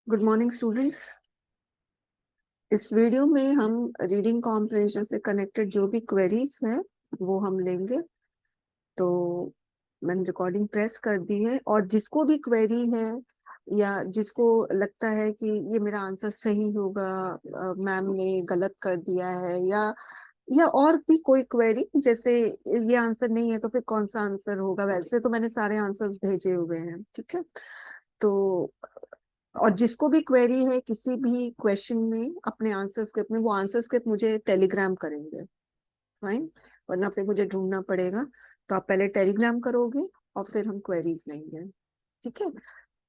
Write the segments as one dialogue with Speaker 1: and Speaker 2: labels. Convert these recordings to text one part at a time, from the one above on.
Speaker 1: Good morning students. इस video में हम रीडिंग कॉम्प्रिहेंशन से कनेक्टेड जो भी क्वेरीज हैं वो हम लेंगे। तो मैंने रिकॉर्डिंग प्रेस कर दी है, और जिसको भी क्वेरी है या जिसको लगता है कि ये मेरा आंसर सही होगा, मैम ने गलत कर दिया है, या और भी कोई क्वेरी, जैसे ये आंसर नहीं है तो फिर कौन सा आंसर होगा, वैसे तो मैंने सारे आंसर्स भेजे हुए हैं, ठीक है। तो और जिसको भी क्वेरी है किसी भी क्वेश्चन में अपने आंसर स्क्रिप्ट में, वो आंसर स्क्रिप्ट मुझे टेलीग्राम करेंगे। फाइन। वरना फिर मुझे ढूंढना पड़ेगा। तो आप पहले टेलीग्राम करोगे और फिर हम क्वेरीज लेंगे, ठीक है।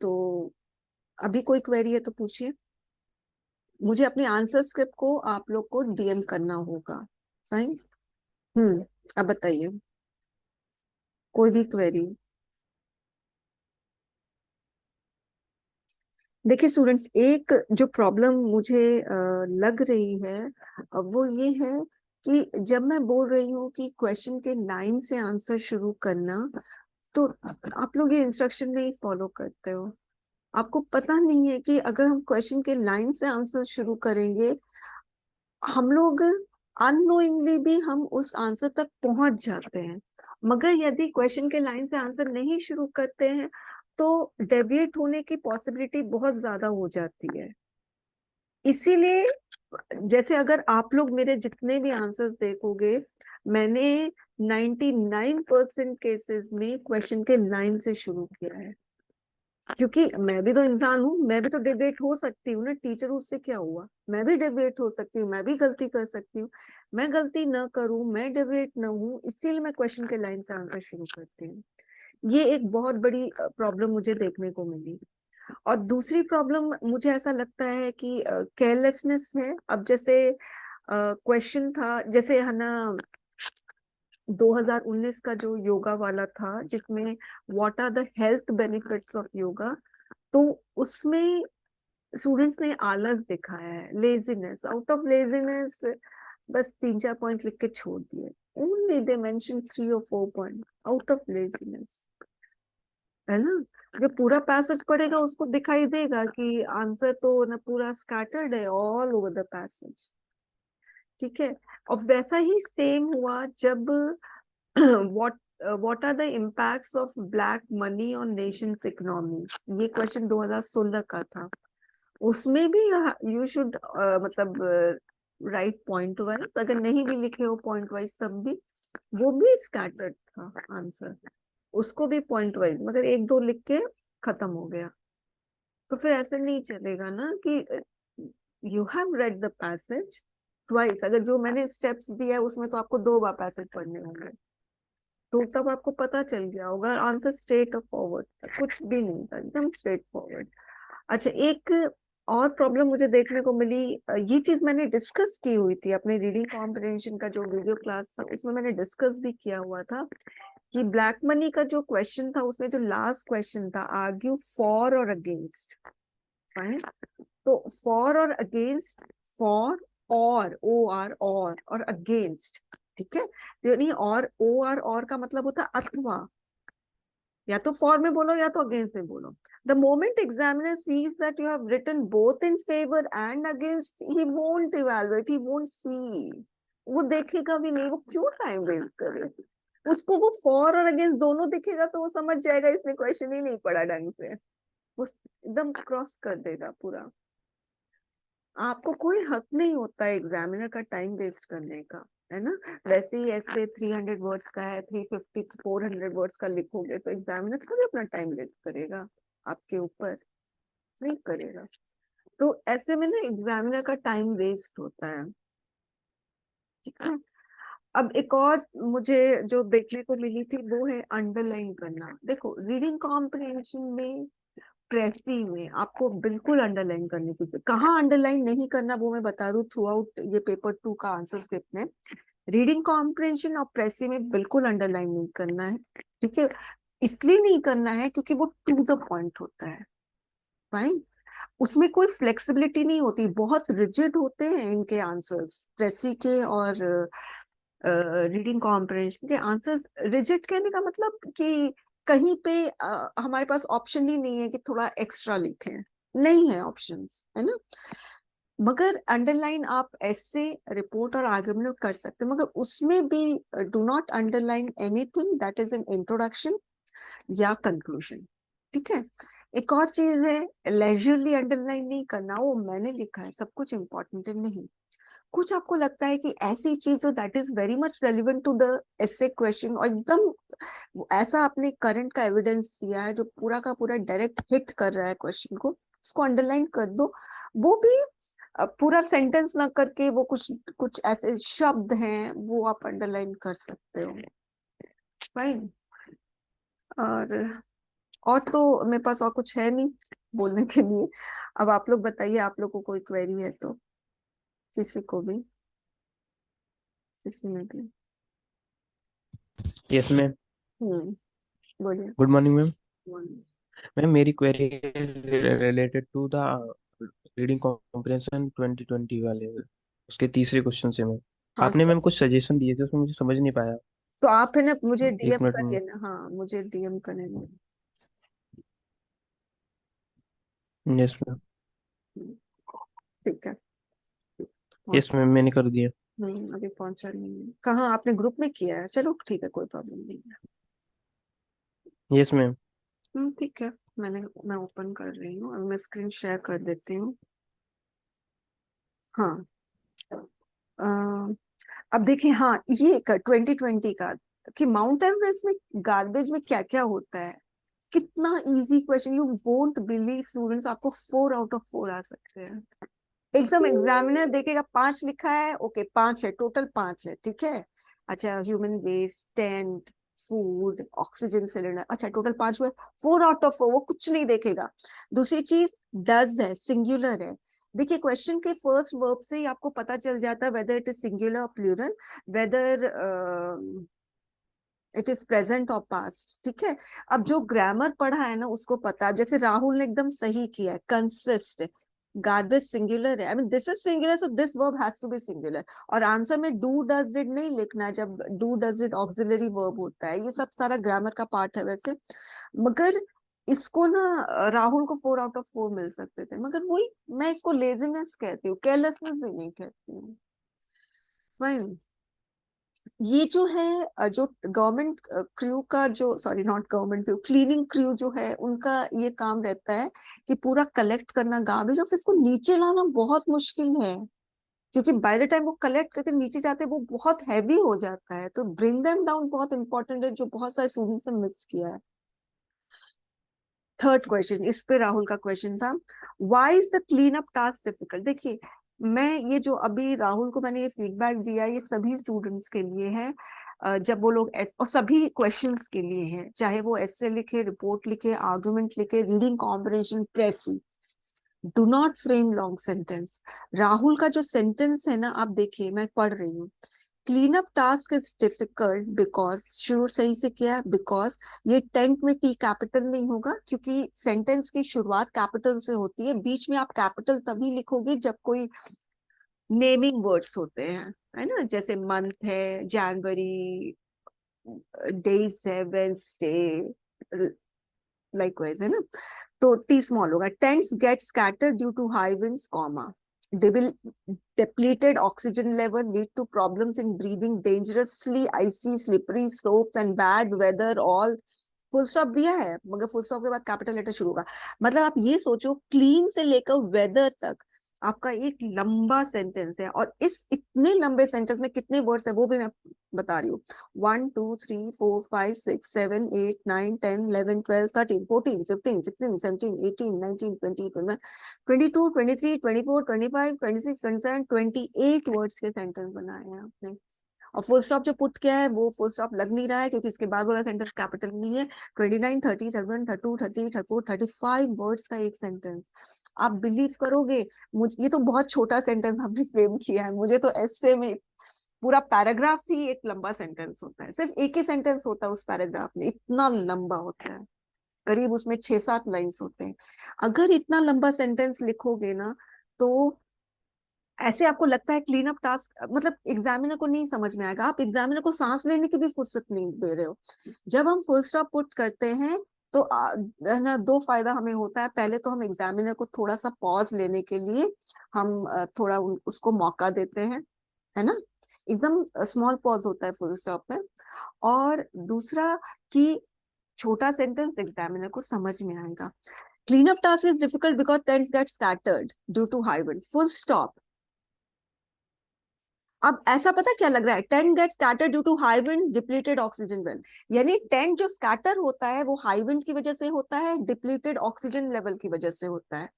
Speaker 1: तो अभी कोई क्वेरी है तो पूछिए। मुझे अपने आंसर स्क्रिप्ट को आप लोग को डीएम करना होगा। फाइन। अब बताइए, कोई भी क्वेरी। देखिए स्टूडेंट्स, एक जो प्रॉब्लम मुझे लग रही है, वो ये है कि जब मैं बोल रही हूँ कि क्वेश्चन के लाइन से आंसर शुरू करना, तो आप लोग ये इंस्ट्रक्शन नहीं फॉलो करते हो। आपको पता नहीं है कि अगर हम क्वेश्चन के लाइन से आंसर शुरू करेंगे, हम लोग अननोइंगली भी हम उस आंसर तक पहुंच जाते हैं। मगर यदि क्वेश्चन के लाइन से आंसर नहीं शुरू करते हैं तो डेविएट होने की पॉसिबिलिटी बहुत ज्यादा हो जाती है। इसीलिए जैसे अगर आप लोग मेरे जितने भी आंसर्स देखोगे, मैंने 99% केसेस में क्वेश्चन के लाइन से शुरू किया है। क्योंकि मैं भी तो इंसान हूँ, मैं भी तो डिबेट हो सकती हूँ ना। टीचर, उससे क्या हुआ, मैं भी डिबेट हो सकती हूँ, मैं भी गलती कर सकती हूँ। मैं गलती न करूं, मैं डिबेट न हूं, इसीलिए मैं क्वेश्चन के लाइन से आंसर शुरू करती हूँ। ये एक बहुत बड़ी प्रॉब्लम मुझे देखने को मिली। और दूसरी प्रॉब्लम मुझे ऐसा लगता है कि केयरलेसनेस है। अब जैसे क्वेश्चन था, जैसे है ना, 2019 का जो योगा वाला था, जिसमें what are the health benefits of yoga, तो उसमें स्टूडेंट्स ने आलस दिखाया है, लेजीनेस, आउट ऑफ लेजीनेस बस 3-4 पॉइंट लिख के छोड़ दिए। Only they mention 3 or 4 point out of laziness, है ना। जो पूरा पैसेज पढ़ेगा उसको दिखाई देगा कि आंसर तो ना पूरा स्कैटर्ड है ऑल ओवर द पैसेज, ठीक है। और वैसा ही सेम हुआ जब what what are the impacts of black money on nation's economy, ये क्वेश्चन 2016 का था। उसमें भी यू शुड मतलब राइट पॉइंट वाइज, अगर नहीं भी लिखे हो पॉइंट वाइज तब भी वो भी स्कैटर्ड था आंसर, उसको भी पॉइंट वाइज, मगर एक दो लिख के खत्म हो गया। तो फिर ऐसे नहीं चलेगा ना कि you have read the passage twice. अगर जो मैंने स्टेप्स दिया है उसमें तो आपको 2 बार पैसेज पढ़ने होंगे, तो तब आपको पता चल गया होगा आंसर स्ट्रेट फॉरवर्ड, कुछ भी नहीं था, एकदम स्ट्रेट फॉरवर्ड। अच्छा, एक और प्रॉब्लम मुझे देखने को मिली। ये चीज मैंने डिस्कस की हुई थी अपने रीडिंग कॉम्प्रिहेंशन का जो वीडियो क्लास था, उसमें मैंने डिस्कस भी किया हुआ था कि ब्लैक मनी का जो क्वेश्चन था, उसमें जो लास्ट क्वेश्चन था, आर्ग्यू फॉर और अगेंस्ट। फाइन। तो फॉर और अगेंस्ट, फॉर और ओ आर और अगेंस्ट, ठीक है। तो यानी और ओ आर और का मतलब होता है अथवा, या तो फॉर में बोलो या तो अगेंस्ट में बोलो। The moment examiner sees that you have written both in favour and against, he won't evaluate, he won't see, वो देखेगा भी नहीं, वो क्यों टाइम वेस्ट करे। उसको वो फॉर और अगेंस्ट दोनों दिखेगा तो वो समझ जाएगा इसने क्वेश्चन ही नहीं पढ़ा ढंग से, वो एकदम क्रॉस कर देगा पूरा। आपको कोई हक नहीं होता एग्जामिनर का टाइम वेस्ट करने का, है ना। वैसे ही ऐसे 300 वर्ड्स का है, 350 400 वर्ड्स का लिखोगे तो एग्जामिनर कभी अपना टाइम वेस्ट करेगा आपके ऊपर, नहीं करेगा। तो ऐसे में ना एग्जामिनर का टाइम वेस्ट होता है, ठीक है। अब एक और मुझे जो देखने को मिली थी वो है अंडरलाइन करना। देखो रीडिंग कॉम्प्रिहेंशन में, प्रेसी में आपको बिल्कुल अंडरलाइन करने की, कहाँ अंडरलाइन नहीं करना वो मैं बता दूं थ्रू आउट ये पेपर 2 का आंसर स्क्रिप्ट में। रीडिंग कॉम्प्रिहेंशन और प्रेसी में बिल्कुल अंडरलाइन नहीं करना है, ठीक है। इसलिए नहीं करना है क्योंकि वो टू द पॉइंट होता है। फाइन। उसमें कोई फ्लेक्सिबिलिटी नहीं होती, बहुत रिजिड होते हैं इनके आंसर्स, प्रेसी के और रीडिंग कॉम्प्रिहेंशन के आंसर्स। रिजिड कहने का मतलब कि कहीं पे हमारे पास ऑप्शन ही नहीं है कि थोड़ा एक्स्ट्रा लिखें, नहीं है ऑप्शंस, है ना। मगर अंडरलाइन आप ऐसे रिपोर्ट और आर्गुमेंट कर सकते हैं, मगर उसमें भी do not underline anything that is an introduction या कंक्लूजन, ठीक है। एक और चीज है, लेजरली अंडरलाइन नहीं करना, वो मैंने लिखा है सब कुछ इंपॉर्टेंट है नहीं। कुछ आपको लगता है कि ऐसी चीज हो that is very much relevant to the ऐसे क्वेश्चन, और एकदम ऐसा आपने करंट का एविडेंस दिया है जो पूरा का पूरा डायरेक्ट हिट कर रहा है क्वेश्चन को, उसको अंडरलाइन कर दो। वो भी पूरा सेंटेंस ना करके, वो कुछ कुछ ऐसे शब्द हैं वो आप अंडरलाइन कर सकते हो, फाइन। और तो मेरे पास और कुछ है नहीं बोलने के लिए। अब आप लोग बताइए, आप लोग को कोई क्वेरी है तो, किसी को भी, किसी में भी।
Speaker 2: Yes ma'am.
Speaker 1: बोलिए।
Speaker 2: Good morning ma'am. मैम मेरी query related to the reading comprehension 2020 वाले, उसके तीसरे क्वेश्चन से मैम।
Speaker 1: हाँ,
Speaker 2: आपने मैम कुछ सजेशन दिए थे, उसमें मुझे समझ नहीं पाया।
Speaker 1: तो आप है ना मुझे
Speaker 2: एक
Speaker 1: डीएम
Speaker 2: मिनट में।
Speaker 1: करिए ना, हाँ मुझे डीएम करें।
Speaker 2: Yes ma'am.
Speaker 1: ठीक है।
Speaker 2: यस
Speaker 1: पहुंचा।
Speaker 2: मैम मैंने कर दिया।
Speaker 1: अभी पहुंचा नहीं है, कहाँ आपने ग्रुप में किया है, चलो ठीक है, कोई प्रॉब्लम नहीं है।
Speaker 2: Yes ma'am.
Speaker 1: ठीक है। मैं ओपन कर रही हूँ, अब मैं स्क्रीन शेयर कर देती हूँ। हाँ। अ, अब देखिए, हाँ ये 2020 का, कि माउंट एवरेस्ट में गार्बेज में क्या क्या होता है, कितना easy question, you won't believe students, आपको 4 आउट ऑफ 4 आ सकते हैं। एकदम एग्जामिनर देखेगा 5 लिखा है, ओके 5 है, टोटल 5 है, ठीक है। अच्छा, human waste, tent, food, oxygen cylinder, अच्छा टोटल 5 हुए, 4 आउट ऑफ 4, वो कुछ नहीं देखेगा। दूसरी चीज, डज है, सिंगुलर है। देखिए क्वेश्चन के फर्स्ट वर्ब से ही आपको पता चल जाता है वेदर इट इज सिंगुलर और plural, whether it is present और पास्ट, ठीक है। अब जो ग्रामर पढ़ा है ना उसको पता है, जैसे राहुल ने एकदम सही किया है, कंसिस्ट, गार्बेज सिंगुलर है, I mean this is singular so this verb has to be singular. और आंसर में डू डज डिड नहीं लिखना है, जब do does did auxiliary verb होता है, ये सब सारा ग्रामर का पार्ट है वैसे। मगर इसको ना राहुल को 4 आउट ऑफ 4 मिल सकते थे, मगर वही मैं इसको लेजीनेस कहती हूँ, केयरलेसनेस भी नहीं कहती हूँ। फाइन। ये जो है जो गवर्नमेंट क्रू का, जो sorry not government crew, cleaning crew जो है, उनका ये काम रहता है कि पूरा कलेक्ट करना गार्बेज, और फिर इसको नीचे लाना बहुत मुश्किल है, क्योंकि बाय द टाइम वो कलेक्ट करके नीचे जाते हैं वो बहुत हैवी हो जाता है, तो ब्रिंग देम डाउन बहुत इंपॉर्टेंट है, जो बहुत सारे स्टूडेंट्स ने मिस किया है। थर्ड क्वेश्चन, इस पे राहुल का क्वेश्चन था, why is the clean up task difficult. देखिए मैं ये जो अभी राहुल को मैंने ये फीडबैक दिया, ये सभी स्टूडेंट्स के लिए है। जब वो लोग और सभी क्वेश्चंस के लिए है, चाहे वो एसे लिखे, रिपोर्ट लिखे, आर्गुमेंट लिखे, reading comprehension, precis, do not frame long sentence. Rahul का जो सेंटेंस है ना, आप देखिए मैं पढ़ रही हूँ, clean up task is difficult because, शुरू सही से किया, बिकॉज ये टेंथ में टी कैपिटल नहीं होगा, क्योंकि सेंटेंस की शुरुआत कैपिटल से होती है, बीच में आप कैपिटल तभी लिखोगे जब कोई नेमिंग वर्ड्स होते हैं, है ना, जैसे मंथ है, जनवरी, डेज है, वेंसडे, लाइकवाइज, है ना। तो टी स्मॉल होगा, tents get scattered due to high winds, comma, they will depleted oxygen level lead to problems in breathing, dangerously icy slippery slopes and bad weather, all full stop दिया है, मगर full stop के बाद capital letter शुरू होगा। मतलब आप ये सोचो, क्लीन से लेकर वेदर तक आपका एक लंबा सेंटेंस है, और इस इतने लंबे सेंटेंस में कितने वर्ड्स है वो भी मैं बता रही हूँ, 1 2 3 4 5 6 7 8 9 10 11 12 13 14 15 16 17 18 19 20 21 22 23 24 25 26 27 28 वर्ड्स के सेंटेंस बनाए हैं आपने। और फुल स्टॉप जो पुट किया है वो फुल स्टॉप लग नहीं रहा है, क्योंकि इसके बाद वाला सेंटेंस कैपिटल नहीं है। 29 30 31 32 30 34 35 वर्ड्स का एक सेंटेंस, आप बिलीव करोगे, मुझे ये तो बहुत छोटा सेंटेंस आपने फ्रेम किया है, मुझे तो ऐसे में पूरा पैराग्राफ ही एक लंबा सेंटेंस होता है, सिर्फ एक ही सेंटेंस होता है उस पैराग्राफ में, इतना लंबा होता है, करीब उसमें 6 7 लाइन्स होते हैं। अगर इतना लंबा सेंटेंस लिखोगे ना, तो ऐसे आपको लगता है क्लीन अप टास्क, मतलब एग्जामिनर को नहीं समझ में आएगा, आप एग्जामिनर को सांस लेने की भी फुर्सत नहीं दे रहे हो। जब हम फुल स्टॉप पुट करते हैं तो है ना, दो फायदा हमें होता है। पहले तो हम एग्जामिनर को थोड़ा सा पॉज लेने के लिए हम थोड़ा उसको मौका देते हैं, है ना, एकदम स्मॉल पॉज होता है फुल स्टॉप में। और दूसरा कि छोटा सेंटेंस एग्जामिनर को समझ में आएगा। Clean up task is difficult because tents get scattered due to high winds, full stop. अब ऐसा पता क्या लग रहा है, tent get scattered due to high wind depleted oxygen level, यानी टेंट जो स्कैटर होता है वो हाई विंड की वजह से होता है, डिप्लीटेड ऑक्सीजन लेवल की वजह से होता है।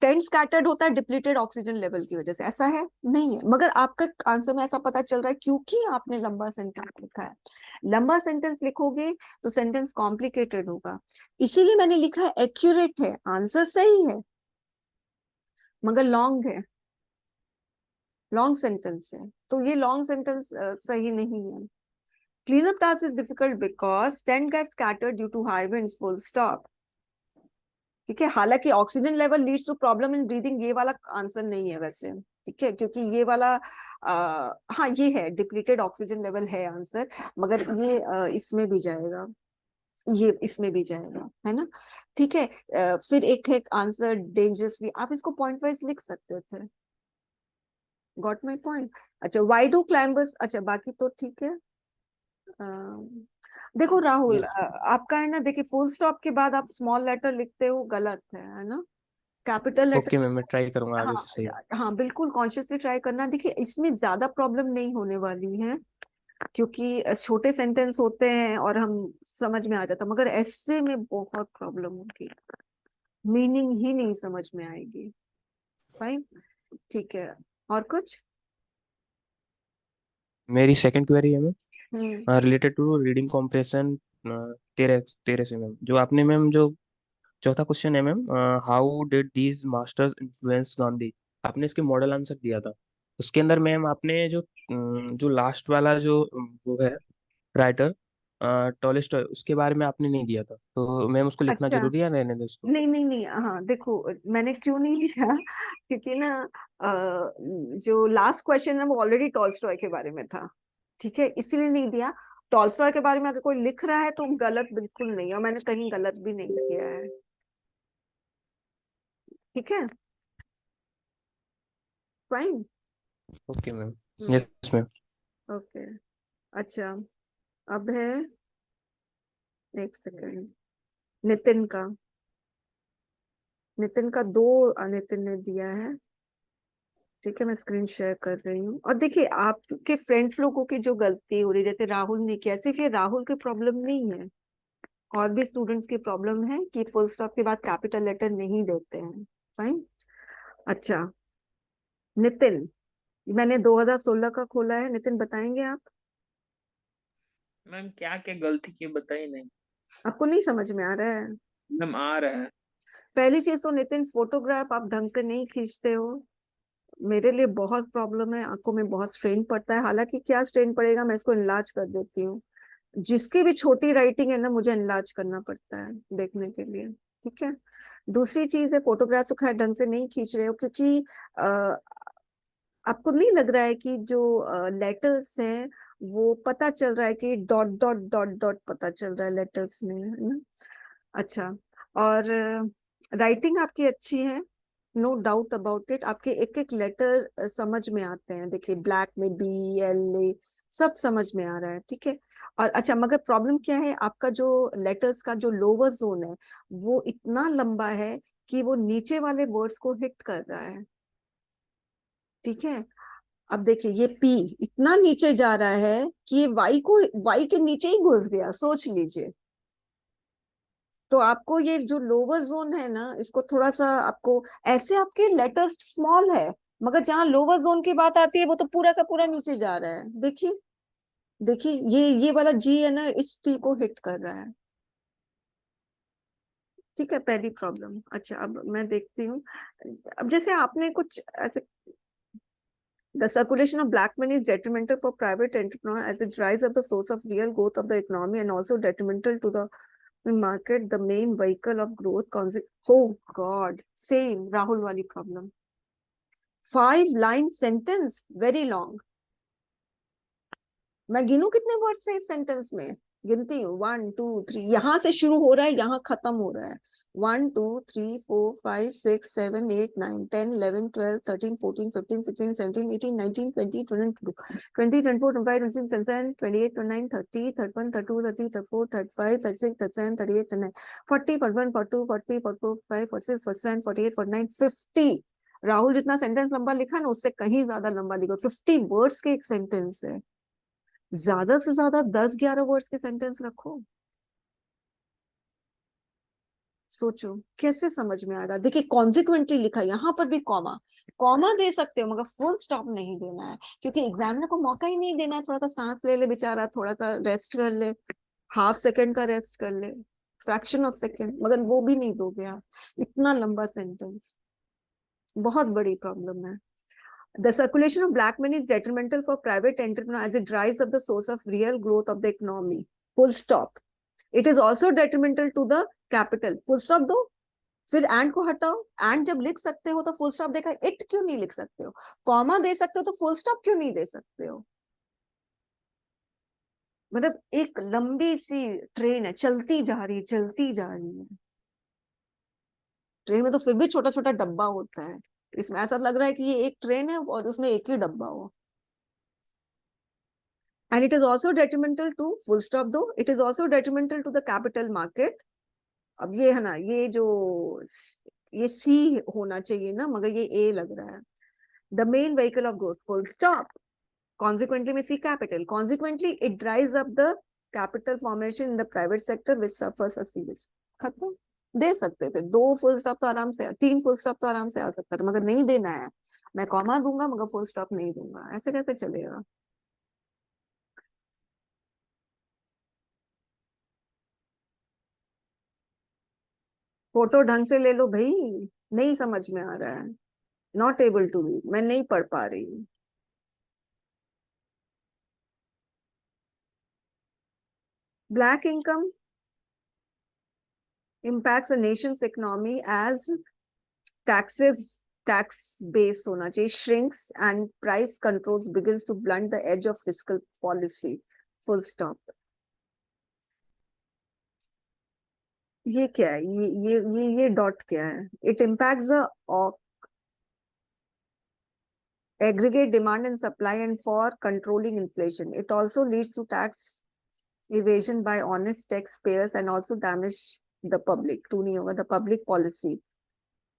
Speaker 1: टेंट स्कैटर्ड होता है डिप्लीटेड ऑक्सीजन लेवल की वजह से, ऐसा है नहीं है। मगर आपका आंसर में ऐसा पता चल रहा है क्योंकि आपने लंबा सेंटेंस लिखा है। लंबा सेंटेंस लिखोगे तो सेंटेंस कॉम्प्लिकेटेड होगा, इसीलिए मैंने लिखा है एक्यूरेट है, आंसर सही है, मगर लॉन्ग है, लॉन्ग सेंटेंस है, तो ये लॉन्ग सेंटेंस सही नहीं है। Cleanup task is difficult because tent gets scattered due to high winds, full stop। ठीक है, हालांकि oxygen level leads to problem in breathing, ये वाला आंसर नहीं है वैसे, ठीक है, क्योंकि ये वाला हाँ ये है, डिप्लीटेड ऑक्सीजन लेवल है आंसर, मगर ये इसमें भी जाएगा, ये इसमें भी जाएगा, है ना। ठीक है, फिर एक आंसर डेंजरसली, आप इसको पॉइंट वाइज लिख सकते थे। Got my point. अच्छा, वाई डू क्लाइंबर्स, अच्छा बाकी तो ठीक है। देखो राहुल,
Speaker 2: यस।
Speaker 1: आपका है ना, देखिए फुल स्टॉप के बाद आप स्मॉल लेटर लिखते हो, गलत है ना, कैपिटल
Speaker 2: ओके
Speaker 1: लेटर।
Speaker 2: मैम, मैं ट्राई करूंगा
Speaker 1: हाँ
Speaker 2: आगे से सही।
Speaker 1: हाँ, बिल्कुल कॉन्शियसली ट्राई करना। देखिए इसमें ज्यादा प्रॉब्लम नहीं होने वाली है, क्योंकि छोटे सेंटेंस होते हैं और हम समझ में आ जाता, मगर ऐसे में बहुत प्रॉब्लम होगी, मीनिंग ही नहीं समझ में आएगी। फाइन, ठीक है, और कुछ?
Speaker 2: मेरी सेकंड क्वेरी है
Speaker 1: hmm.
Speaker 2: Ma'am, related to reading comprehension. तेरह तेरह से मैम, जो आपने मैम जो चौथा क्वेश्चन है ma'am, how did these masters influence Gandhi, आपने इसके मॉडल आंसर दिया था। उसके अंदर मैम आपने जो लास्ट वाला जो वो है राइटर टॉलस्टॉय, उसके बारे में आपने नहीं दिया था, तो मैम उसको लिखना
Speaker 1: अच्छा,
Speaker 2: जरूरी है, रहने दे उसको।
Speaker 1: नहीं नहीं नहीं, हाँ देखो, मैंने क्यों नहीं लिया, क्योंकि ना जो लास्ट क्वेश्चन है वो ऑलरेडी टॉलस्टॉय के बारे में था, ठीक है, इसीलिए नहीं दिया। टॉलस्टॉय के बारे में अगर कोई लिख रहा है तो गलत बिल्कुल नहीं है, और मैंने कहीं गलत भी नहीं किया है, ठीक है, fine.
Speaker 2: Okay ma'am.
Speaker 1: Hmm.
Speaker 2: Yes ma'am.
Speaker 1: Okay, अच्छा, अब है, एक सेकंड, नितिन का। नितिन का दो नितिन ने दिया है, ठीक है, मैं स्क्रीन शेयर कर रही हूँ। और देखिए आपके फ्रेंड्स लोगों की जो गलती हो रही है, जैसे राहुल ने किया, सिर्फ ये राहुल की प्रॉब्लम नहीं है, और भी स्टूडेंट्स की प्रॉब्लम है कि फुल स्टॉप के बाद कैपिटल लेटर नहीं देते हैं। फाइन, अच्छा, नितिन, मैंने 2016 का खोला है, नितिन बताएंगे आप?
Speaker 3: मैम क्या क्या गलती की बताई नहीं।
Speaker 1: आपको नहीं समझ में आ रहा है?
Speaker 3: मैम आ रहा है।
Speaker 1: पहली चीज तो नितिन, फोटोग्राफ आप ढंग से नहीं खींचते हो, मेरे लिए बहुत प्रॉब्लम है, आंखों में बहुत स्ट्रेन पड़ता है, हालांकि क्या स्ट्रेन पड़ेगा, मैं इसको इनलार्ज कर देती हूँ, जिसकी भी छोटी राइटिंग है ना मुझे इनलार्ज करना पड़ता है देखने के लिए, ठीक है। दूसरी चीज है, फोटोग्राफ तो खैर ढंग से नहीं खींच रहे हो, क्योंकि आ, आपको नहीं लग रहा है कि जो लेटर्स हैं वो पता चल रहा है कि डॉट डॉट डॉट डॉट पता चल रहा है लेटर्स में, है ना। अच्छा, और राइटिंग आपकी अच्छी है, नो डाउट अबाउट इट, आपके एक एक लेटर समझ में आते हैं, देखिए ब्लैक में बी एल ए सब समझ में आ रहा है, ठीक है। और अच्छा, मगर प्रॉब्लम क्या है, आपका जो लेटर्स का जो लोअर जोन है वो इतना लंबा है कि वो नीचे वाले वर्ड्स को हिट कर रहा है, ठीक है। अब देखिए ये पी इतना नीचे जा रहा है कि ये वाई के नीचे ही घुस गया, सोच लीजिए। तो आपको ये जो लोअर जोन है ना, इसको थोड़ा सा आपको, ऐसे आपके लेटर्स स्मॉल है, मगर जहां लोअर जोन की बात आती है वो तो पूरा का पूरा नीचे जा रहा है, देखिए, देखिए ये वाला जी है ना, इस टी को हिट कर रहा है, ठीक है, पहली प्रॉब्लम। अच्छा, अब मैं देखती हूँ, अब जैसे आपने कुछ ऐसे, the circulation of black money is detrimental for private entrepreneur as it drives up the source of real growth of the economy and also detrimental to the market, the main vehicle of growth. Oh God, same Rahul wali problem. 5 line sentence, very long. मैं गिनूं कितने words है इस sentence में? गिनती हूँ 1 2 3, यहाँ से शुरू हो रहा है, यहाँ खत्म हो रहा है। 1 2 3 4 5 6 7 8 9 10 11 12 13 14 15 16 17 18 19 20 22 20 24 25 26 27 28 29 30 31 32 33 34 35 36 37 38 39 40 41 42 40 44 45 46 47 48 49 50। राहुल जितना सेंटेंस लंबा लिखा ना, उससे कहीं ज्यादा लंबा लिखो। 50 वर्ड्स के एक सेंटेंस है, ज्यादा से ज्यादा 10-11 वर्ड्स के सेंटेंस रखो। सोचो कैसे समझ में आएगा। देखिए कॉन्सिक्वेंटली लिखा, यहाँ पर भी कॉमा, कॉमा दे सकते हो मगर फुल स्टॉप नहीं देना है, क्योंकि एग्जामिनर को मौका ही नहीं देना है। थोड़ा सा सांस ले ले बेचारा, थोड़ा सा रेस्ट कर ले, हाफ सेकेंड का रेस्ट कर ले, फ्रैक्शन ऑफ सेकेंड, मगर वो भी नहीं दोगे आप। इतना लंबा सेंटेंस बहुत बड़ी प्रॉब्लम है। The circulation of black money is detrimental for private entrepreneurs as it drives up the source of real growth of the economy. Full stop. It is also detrimental to the capital. Full stop दो, फिर and को हटाओ। And जब लिख सकते हो तो full stop देखा, इट क्यों नहीं लिख सकते हो? कॉमा दे सकते हो तो फुल स्टॉप क्यों नहीं दे सकते हो? मतलब एक लंबी सी ट्रेन है, चलती जा रही है, चलती जा रही है। ट्रेन में तो फिर भी छोटा छोटा डब्बा होता है, इसमें ऐसा लग रहा है कि ये एक ट्रेन है और उसमें एक ही डब्बा हो। And it is also detrimental to, full stop दो, it is also detrimental to the capital market. अब ये है ना, ये जो ये सी होना चाहिए ना, मगर ये ए लग रहा है। The main vehicle of growth, full stop. Consequently में सी capital, consequently it drives up the capital formation in the private sector which suffers a serious। खत्म। दे सकते थे 2 फुल स्टॉप तो आराम से, 3 फुल स्टॉप तो आराम से आ सकता था, मगर नहीं देना है। मैं कॉमा दूंगा मगर फुल स्टॉप नहीं दूंगा, ऐसे कैसे चलेगा? फोटो ढंग से ले लो भाई, नहीं समझ में आ रहा है। नॉट एबल टू रीड, मैं नहीं पढ़ पा रही हूँ। Black income impacts a nation's economy as tax base होना चाहिए shrinks and price controls begins to blunt the edge of fiscal policy। full stop। ये क्या है? ये डॉट क्या है? it impacts the aggregate demand and supply and for controlling inflation। it also leads to tax evasion by honest taxpayers and also damage the public। To नहीं होगा, the public policy।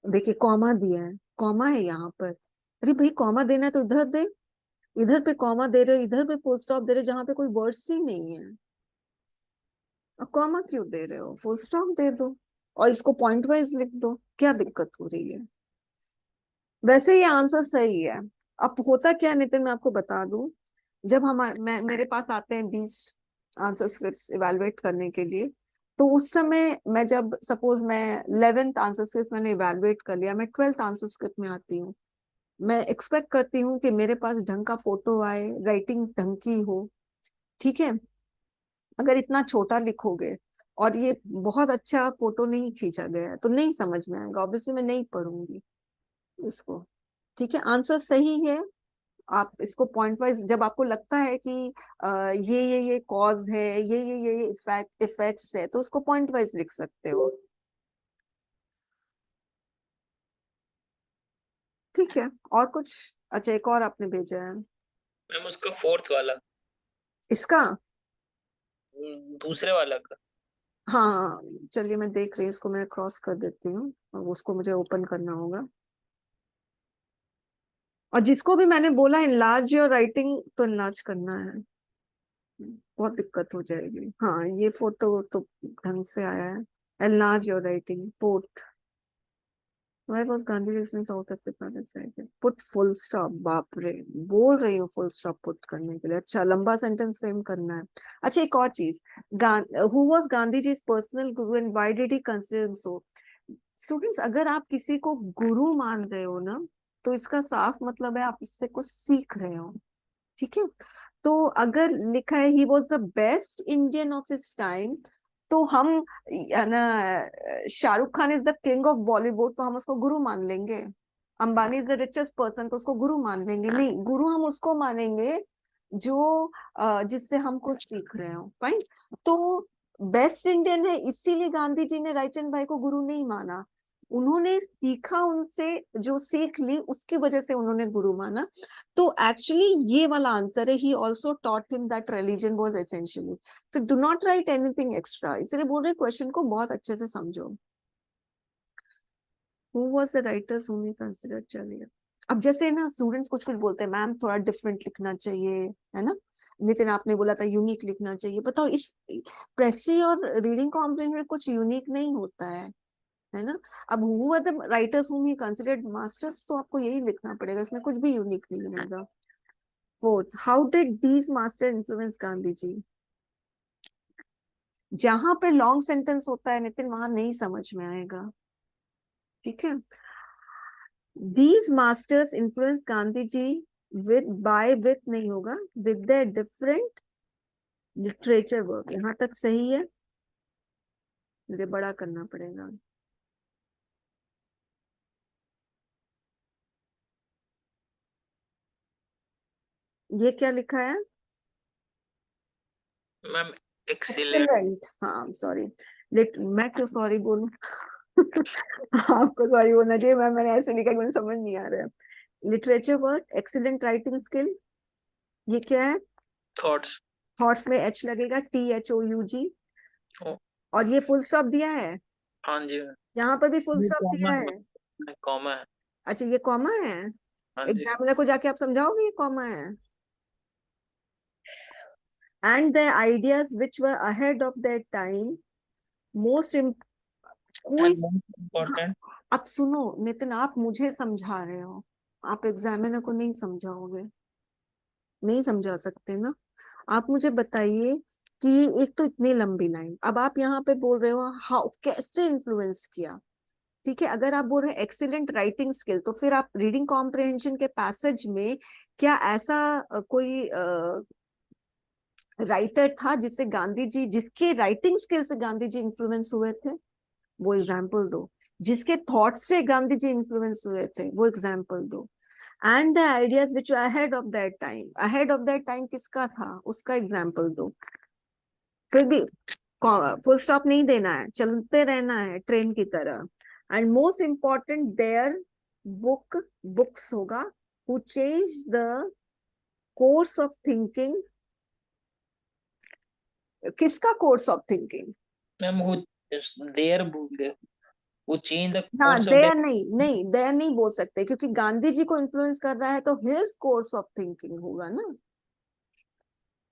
Speaker 1: देखिए comma दिया है, comma है यहाँ पर। अरे भाई कॉमा देना है तो इधर दे, इधर पे कॉमा दे रहे हो, इधर पे फुल स्टॉप दे रहे हो जहाँ पे कोई वर्ड्स ही नहीं है। अब कॉमा क्यों दे रहे हो? फुल स्टॉप दे दो और इसको पॉइंट वाइज लिख दो, क्या दिक्कत हो रही है? वैसे ये आंसर सही है। अब होता क्या नितिन, मैं आपको बता दूं, जब मेरे पास आते हैं 20 आंसर स्क्रिप्ट्स इवेलुएट करने के लिए, तो उस समय मैं जब सपोज मैं 11th आंसर स्क्रिप्ट मैंने इवेलुएट कर लिया, मैं 12th आंसर स्क्रिप्ट में आती हूँ, मैं एक्सपेक्ट करती हूँ कि मेरे पास ढंग का फोटो आए, राइटिंग ढंग की हो। ठीक है, अगर इतना छोटा लिखोगे और ये बहुत अच्छा फोटो नहीं खींचा गया है तो नहीं समझ में आएगा, ऑब्वियसली मैं नहीं पढ़ूंगी इसको। ठीक है, आंसर सही है। आप इसको पॉइंट वाइज, जब आपको लगता है कि ये कॉज है, ये इफेक्ट्स है, तो उसको पॉइंट वाइज लिख सकते हो। ठीक है, और कुछ? अच्छा एक और आपने भेजा है
Speaker 3: मैम उसका फोर्थ वाला,
Speaker 1: इसका।
Speaker 3: दूसरे वाला का।
Speaker 1: हाँ चलिए मैं देख रही हूँ, इसको मैं क्रॉस कर देती हूँ और उसको मुझे ओपन करना होगा। और जिसको भी मैंने बोला इनलार्ज योर राइटिंग, तो इनलार्ज करना है, बहुत दिक्कत हो जाएगी। हाँ ये फोटो तो ढंग से आया है। Enlarge your writing, port Why was Gandhi in South Africa decided? Put full stop। बाप रे, बोल रही हूँ full stop put करने के लिए। अच्छा लंबा सेंटेंस फ्रेम करना है। अच्छा एक और चीज, who was Gandhiji's personal guru and why did he consider him so? Students अगर आप किसी को गुरु मान रहे हो ना, तो इसका साफ मतलब है आप इससे कुछ सीख रहे हो। ठीक है, तो अगर लिखा है he was the best Indian of his time, तो हम ना, Shahrukh Khan is the king of Bollywood तो हम उसको गुरु मान लेंगे? Ambani is the richest person तो उसको गुरु मान लेंगे? नहीं, गुरु हम उसको मानेंगे जो जिससे हम कुछ सीख रहे हो, फाइन। तो बेस्ट इंडियन है, इसीलिए गांधी जी ने रायचंद भाई को गुरु नहीं माना। उन्होंने सीखा उनसे, जो सीख ली उसकी वजह से उन्होंने गुरु माना। तो एक्चुअली ये वाला आंसर है, he also taught him that religion was essentially. So do not right anything extra, इसलिए बोल रहे क्वेश्चन को बहुत अच्छे से समझो। Who was the writers whom you considered? चलिए, अब जैसे ना स्टूडेंट्स कुछ कुछ बोलते हैं मैम थोड़ा डिफरेंट लिखना चाहिए, है ना। नितिन आपने बोला था यूनिक लिखना चाहिए, बताओ इस प्रेसी और रीडिंग कॉम्प्रिहेंशन में कुछ यूनिक नहीं होता है ना। अब who are the writers whom he considered masters, तो आपको यही लिखना पड़ेगा, इसमें कुछ भी यूनिक नहीं होगा। Fourth, how did these master influence Gandhi ji? जहां पे लॉन्ग सेंटेंस होता है नितिन, वहां नहीं समझ में आएगा, ठीक है। These masters influence Gandhi ji with नहीं होगा, with their different literature work। यहाँ तक सही है, मुझे बड़ा करना पड़ेगा। ये क्या लिखा है?
Speaker 3: Ma'am excellent.
Speaker 1: एक्सीलेंट, हाँ सॉरी। मैं क्यों सॉरी बोलूं? आपको सॉरी बोलना चाहिए, मैंने ऐसे लिखा कि मुझे समझ नहीं आ रहा है। Literature work, excellent writing skill, ये क्या है?
Speaker 3: थॉट्स।
Speaker 1: थॉट्स में एच लगेगा, THOUG।
Speaker 3: ओ,
Speaker 1: और ये फुल स्टॉप दिया है,
Speaker 3: हाँ जी मैम।
Speaker 1: यहाँ पर भी फुल
Speaker 3: ये
Speaker 1: स्टॉप
Speaker 3: कॉमा
Speaker 1: दिया
Speaker 3: है,
Speaker 1: है।
Speaker 3: कॉमा है।
Speaker 1: अच्छा ये कॉमा है।
Speaker 3: हाँ जी।
Speaker 1: एग्जामिनर को जाके आप समझाओगे ये कॉमा है। And the ideas which were ahead of their time, most कोई।
Speaker 3: And most important.
Speaker 1: अब सुनो नितिन, आप मुझे समझा रहे हो, आप एग्जामिनर को नहीं समझाओगे, नहीं समझा सकते ना। आप मुझे बताइए कि एक तो इतनी लंबी लाइन, अब आप यहाँ पे बोल रहे हो हाउ, कैसे इन्फ्लुएंस किया, ठीक है। अगर आप बोल रहे हैं एक्सीलेंट राइटिंग स्किल, तो फिर आप रीडिंग कॉम्प्रिहेंशन के पैसेज में क्या ऐसा कोई राइटर था जिससे गांधी जी, जिसके राइटिंग स्किल से गांधी जी इन्फ्लुएंस हुए थे, वो एग्जाम्पल दो। जिसके थॉट से गांधी जी इन्फ्लुएंस हुए थे, वो एग्जाम्पल दो। And the ideas which ahead of that time, ahead of that time किसका था, उसका एग्जाम्पल दो। फिर भी फुल स्टॉप नहीं देना है, चलते रहना है ट्रेन की तरह। And most important their books होगा, who change the course of thinking. किसका course of thinking?
Speaker 3: Ma'am who their भूल गए, वो चेंज द
Speaker 1: हाँ,
Speaker 3: कोर्स ऑफ
Speaker 1: देयर
Speaker 3: द।
Speaker 1: नहीं, नहीं देयर नहीं बोल सकते, क्योंकि गांधी जी को इन्फ्लुएंस कर रहा है तो हिज कोर्स ऑफ थिंकिंग होगा ना।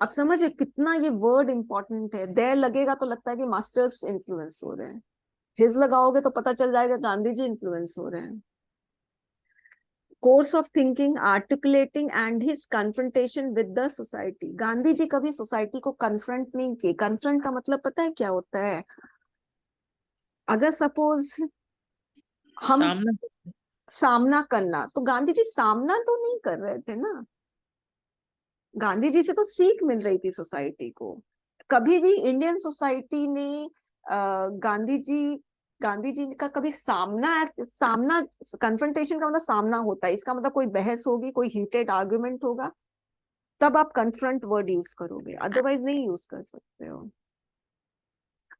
Speaker 1: अब समझे कितना ये वर्ड इंपॉर्टेंट है। देयर लगेगा तो लगता है कि मास्टर्स इन्फ्लुएंस हो रहे हैं, हिज लगाओगे तो पता चल जाएगा गांधी जी इन्फ्लुएंस हो रहे हैं। Course of thinking, articulating and his confrontation with the society. Gandhi ji कभी सोसाइटी को कन्फ्रंट नहीं किए। कन्फ्रंट का मतलब पता है क्या होता है? अगर सपोज हम
Speaker 3: सामने।
Speaker 1: सामना करना, तो गांधी जी सामना तो नहीं कर रहे थे ना। गांधी जी से तो सीख मिल रही थी सोसाइटी को। कभी भी इंडियन सोसाइटी ने गांधी जी का कभी सामना कन्फ्रंटेशन का मतलब सामना होता है, इसका मतलब कोई बहस होगी, कोई हीटेड आर्गुमेंट होगा, तब आप कन्फ्रंट वर्ड यूज करोगे, अदरवाइज नहीं यूज कर सकते हो।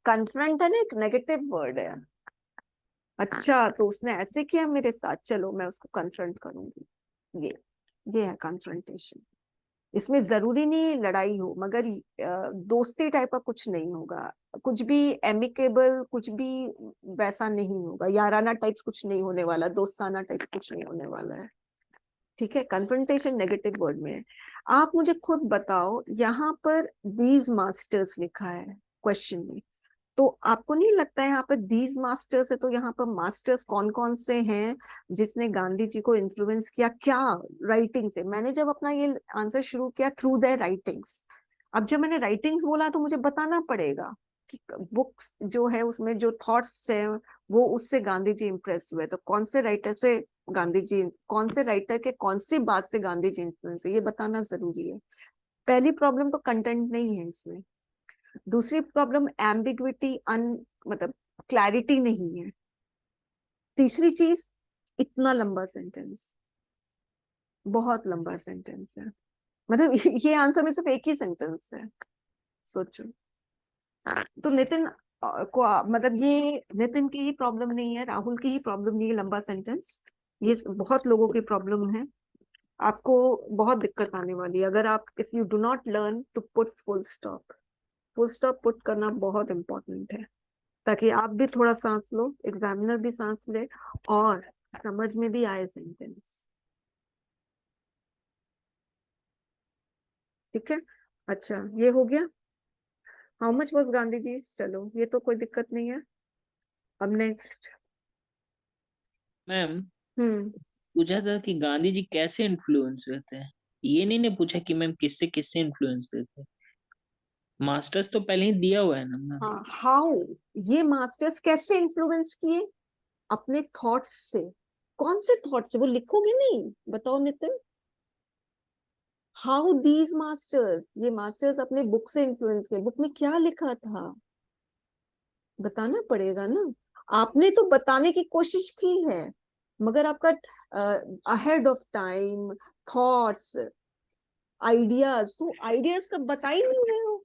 Speaker 1: कन्फ्रंट है ना, एक नेगेटिव वर्ड है। अच्छा तो उसने ऐसे किया मेरे साथ, चलो मैं उसको कन्फ्रंट करूंगी, ये है कन्फ्रंटेशन। इसमें जरूरी नहीं लड़ाई हो, मगर दोस्ती टाइप का कुछ नहीं होगा, कुछ भी एमिकेबल, कुछ भी वैसा नहीं होगा, याराना टाइप्स कुछ नहीं होने वाला, दोस्ताना टाइप्स कुछ नहीं होने वाला है, ठीक है। कन्फ्रंटेशन नेगेटिव वर्ड में है। आप मुझे खुद बताओ, यहाँ पर दीज मास्टर्स लिखा है क्वेश्चन में, तो आपको नहीं लगता है यहाँ पर दीज मास्टर्स है, तो यहाँ पर मास्टर्स कौन कौन से हैं जिसने गांधी जी को इन्फ्लुएंस किया, क्या राइटिंग से? मैंने जब अपना ये आंसर शुरू किया थ्रू द राइटिंग्स, अब जब मैंने राइटिंग्स बोला तो मुझे बताना पड़ेगा कि बुक्स जो है उसमें जो थॉट्स है वो उससे गांधी जी इंप्रेस हुए, तो कौन से राइटर से गांधी जी, कौन से राइटर के कौन सी बात से गांधी जी इन्फ्लुएंस हुए, ये बताना जरूरी है। पहली प्रॉब्लम तो कंटेंट नहीं है इसमें। दूसरी प्रॉब्लम एम्बिग्विटी, मतलब क्लैरिटी नहीं है। तीसरी चीज, इतना लंबा सेंटेंस, बहुत लंबा सेंटेंस है। मतलब ये आंसर में सिर्फ एक ही सेंटेंस है, सोचो। तो नितिन मतलब ये नितिन की ही प्रॉब्लम नहीं है, राहुल की ही प्रॉब्लम नहीं है लंबा सेंटेंस, ये बहुत लोगों की प्रॉब्लम है। आपको बहुत दिक्कत आने वाली है अगर आप, if you do not learn to put full stop. Full stop put करना बहुत इंपॉर्टेंट है, ताकि आप भी थोड़ा सांस लो, एग्जामिनर भी सांस ले, और समझ में भी आए सेंटेंस। ठीक है, अच्छा ये हो गया। How much was Gandhi ji, चलो ये तो कोई दिक्कत नहीं है। अब नेक्स्ट।
Speaker 3: मैम
Speaker 1: हम्म
Speaker 3: पूछा था कि गांधी जी कैसे इन्फ्लुएंस हुए थे, ये नहीं ने पूछा कि मैम किससे किससे इन्फ्लुएंस हुए थे। मास्टर्स तो पहले ही दिया हुआ है ना मैम।
Speaker 1: हाँ, हाउ, ये मास्टर्स कैसे इन्फ्लुएंस किए? अपने थॉट्स से। कौन से थॉट्स से, वो लिखोगे नहीं, बताओ नितिन। हाउ दीज मास्टर्स, ये मास्टर्स अपने बुक से इन्फ्लुएंस किए। बुक में क्या लिखा था बताना पड़ेगा ना। आपने तो बताने की कोशिश की है, मगर आपका ahead of time thoughts, ideas, तो आइडियाज का बता ही नहीं रहे हो,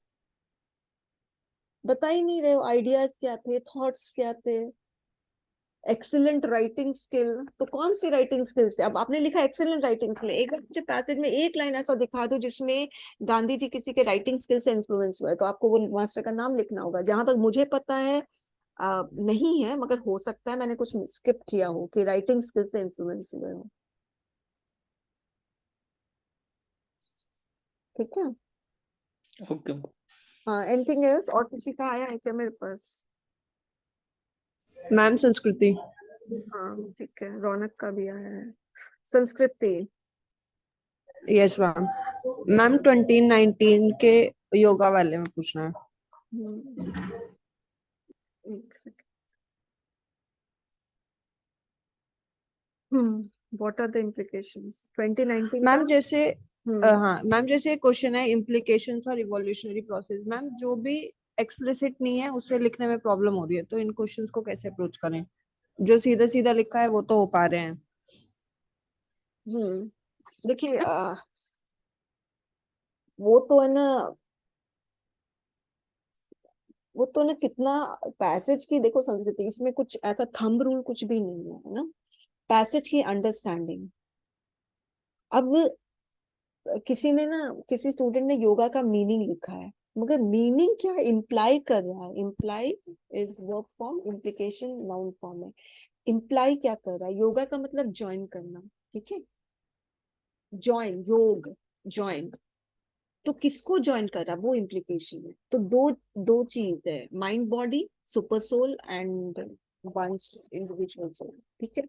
Speaker 1: बता ही नहीं रहे हो आइडियाज क्या थे, थॉट्स क्या थे। एक्सीलेंट राइटिंग स्किल, तो कौन सी राइटिंग स्किल से? अब आपने लिखा एक्सीलेंट राइटिंग स्किल, एक बार मुझे पैसेज में एक लाइन ऐसा दिखा दो जिसमें गांधी जी किसी के राइटिंग स्किल से इन्फ्लुएंस हुआ है, तो आपको वो मास्टर का नाम लिखना होगा। जहां तक मुझे पता है नहीं है, मगर हो सकता है मैंने कुछ स्किप किया हो कि राइटिंग स्किल से इन्फ्लुएंस हुए हो। ठीक है,
Speaker 3: ओके।
Speaker 1: हाँ, एनीथिंग एल्स? और किसी का आया है क्या मेरे पास?
Speaker 4: मैम संस्कृति।
Speaker 1: हाँ ठीक है, रौनक का भी आया है। संस्कृति।
Speaker 4: Yes ma'am. मैम 2019 के योगा वाले में पूछना है।
Speaker 1: एक second. What are the implications 2019 का?
Speaker 4: मैम जैसे
Speaker 1: हम्म
Speaker 4: हाँ मैम, जैसे क्वेश्चन है इम्प्लीकेशंस और इवोल्यूशनरी प्रोसेस। मैम जो भी एक्सप्लिसिट नहीं है उसे लिखने में प्रॉब्लम हो रही है, तो इन क्वेश्चंस को कैसे अप्रोच करें? जो सीधा सीधा लिखा है वो तो हो पा रहे हैं।
Speaker 1: देखिए वो तो है ना, वो तो ना कितना पैसेज की, देखो संस्कृति, इसमें कुछ ऐसा थंब रूल कुछ भी नहीं है ना, पैसेज की अंडरस्टैंडिंग। अब किसी ने ना, किसी स्टूडेंट ने योगा का मीनिंग लिखा है, मगर मीनिंग क्या इम्प्लाई कर रहा है? Imply is verb form, implication noun form है। इम्प्लाई क्या कर रहा है? योगा का मतलब ज्वाइन करना, ठीक है, ज्वाइन, योग, ज्वाइन। तो किसको ज्वाइन कर रहा है, वो इम्प्लीकेशन है। तो दो दो चीज है, mind body, super soul and one's individual soul. ठीक है,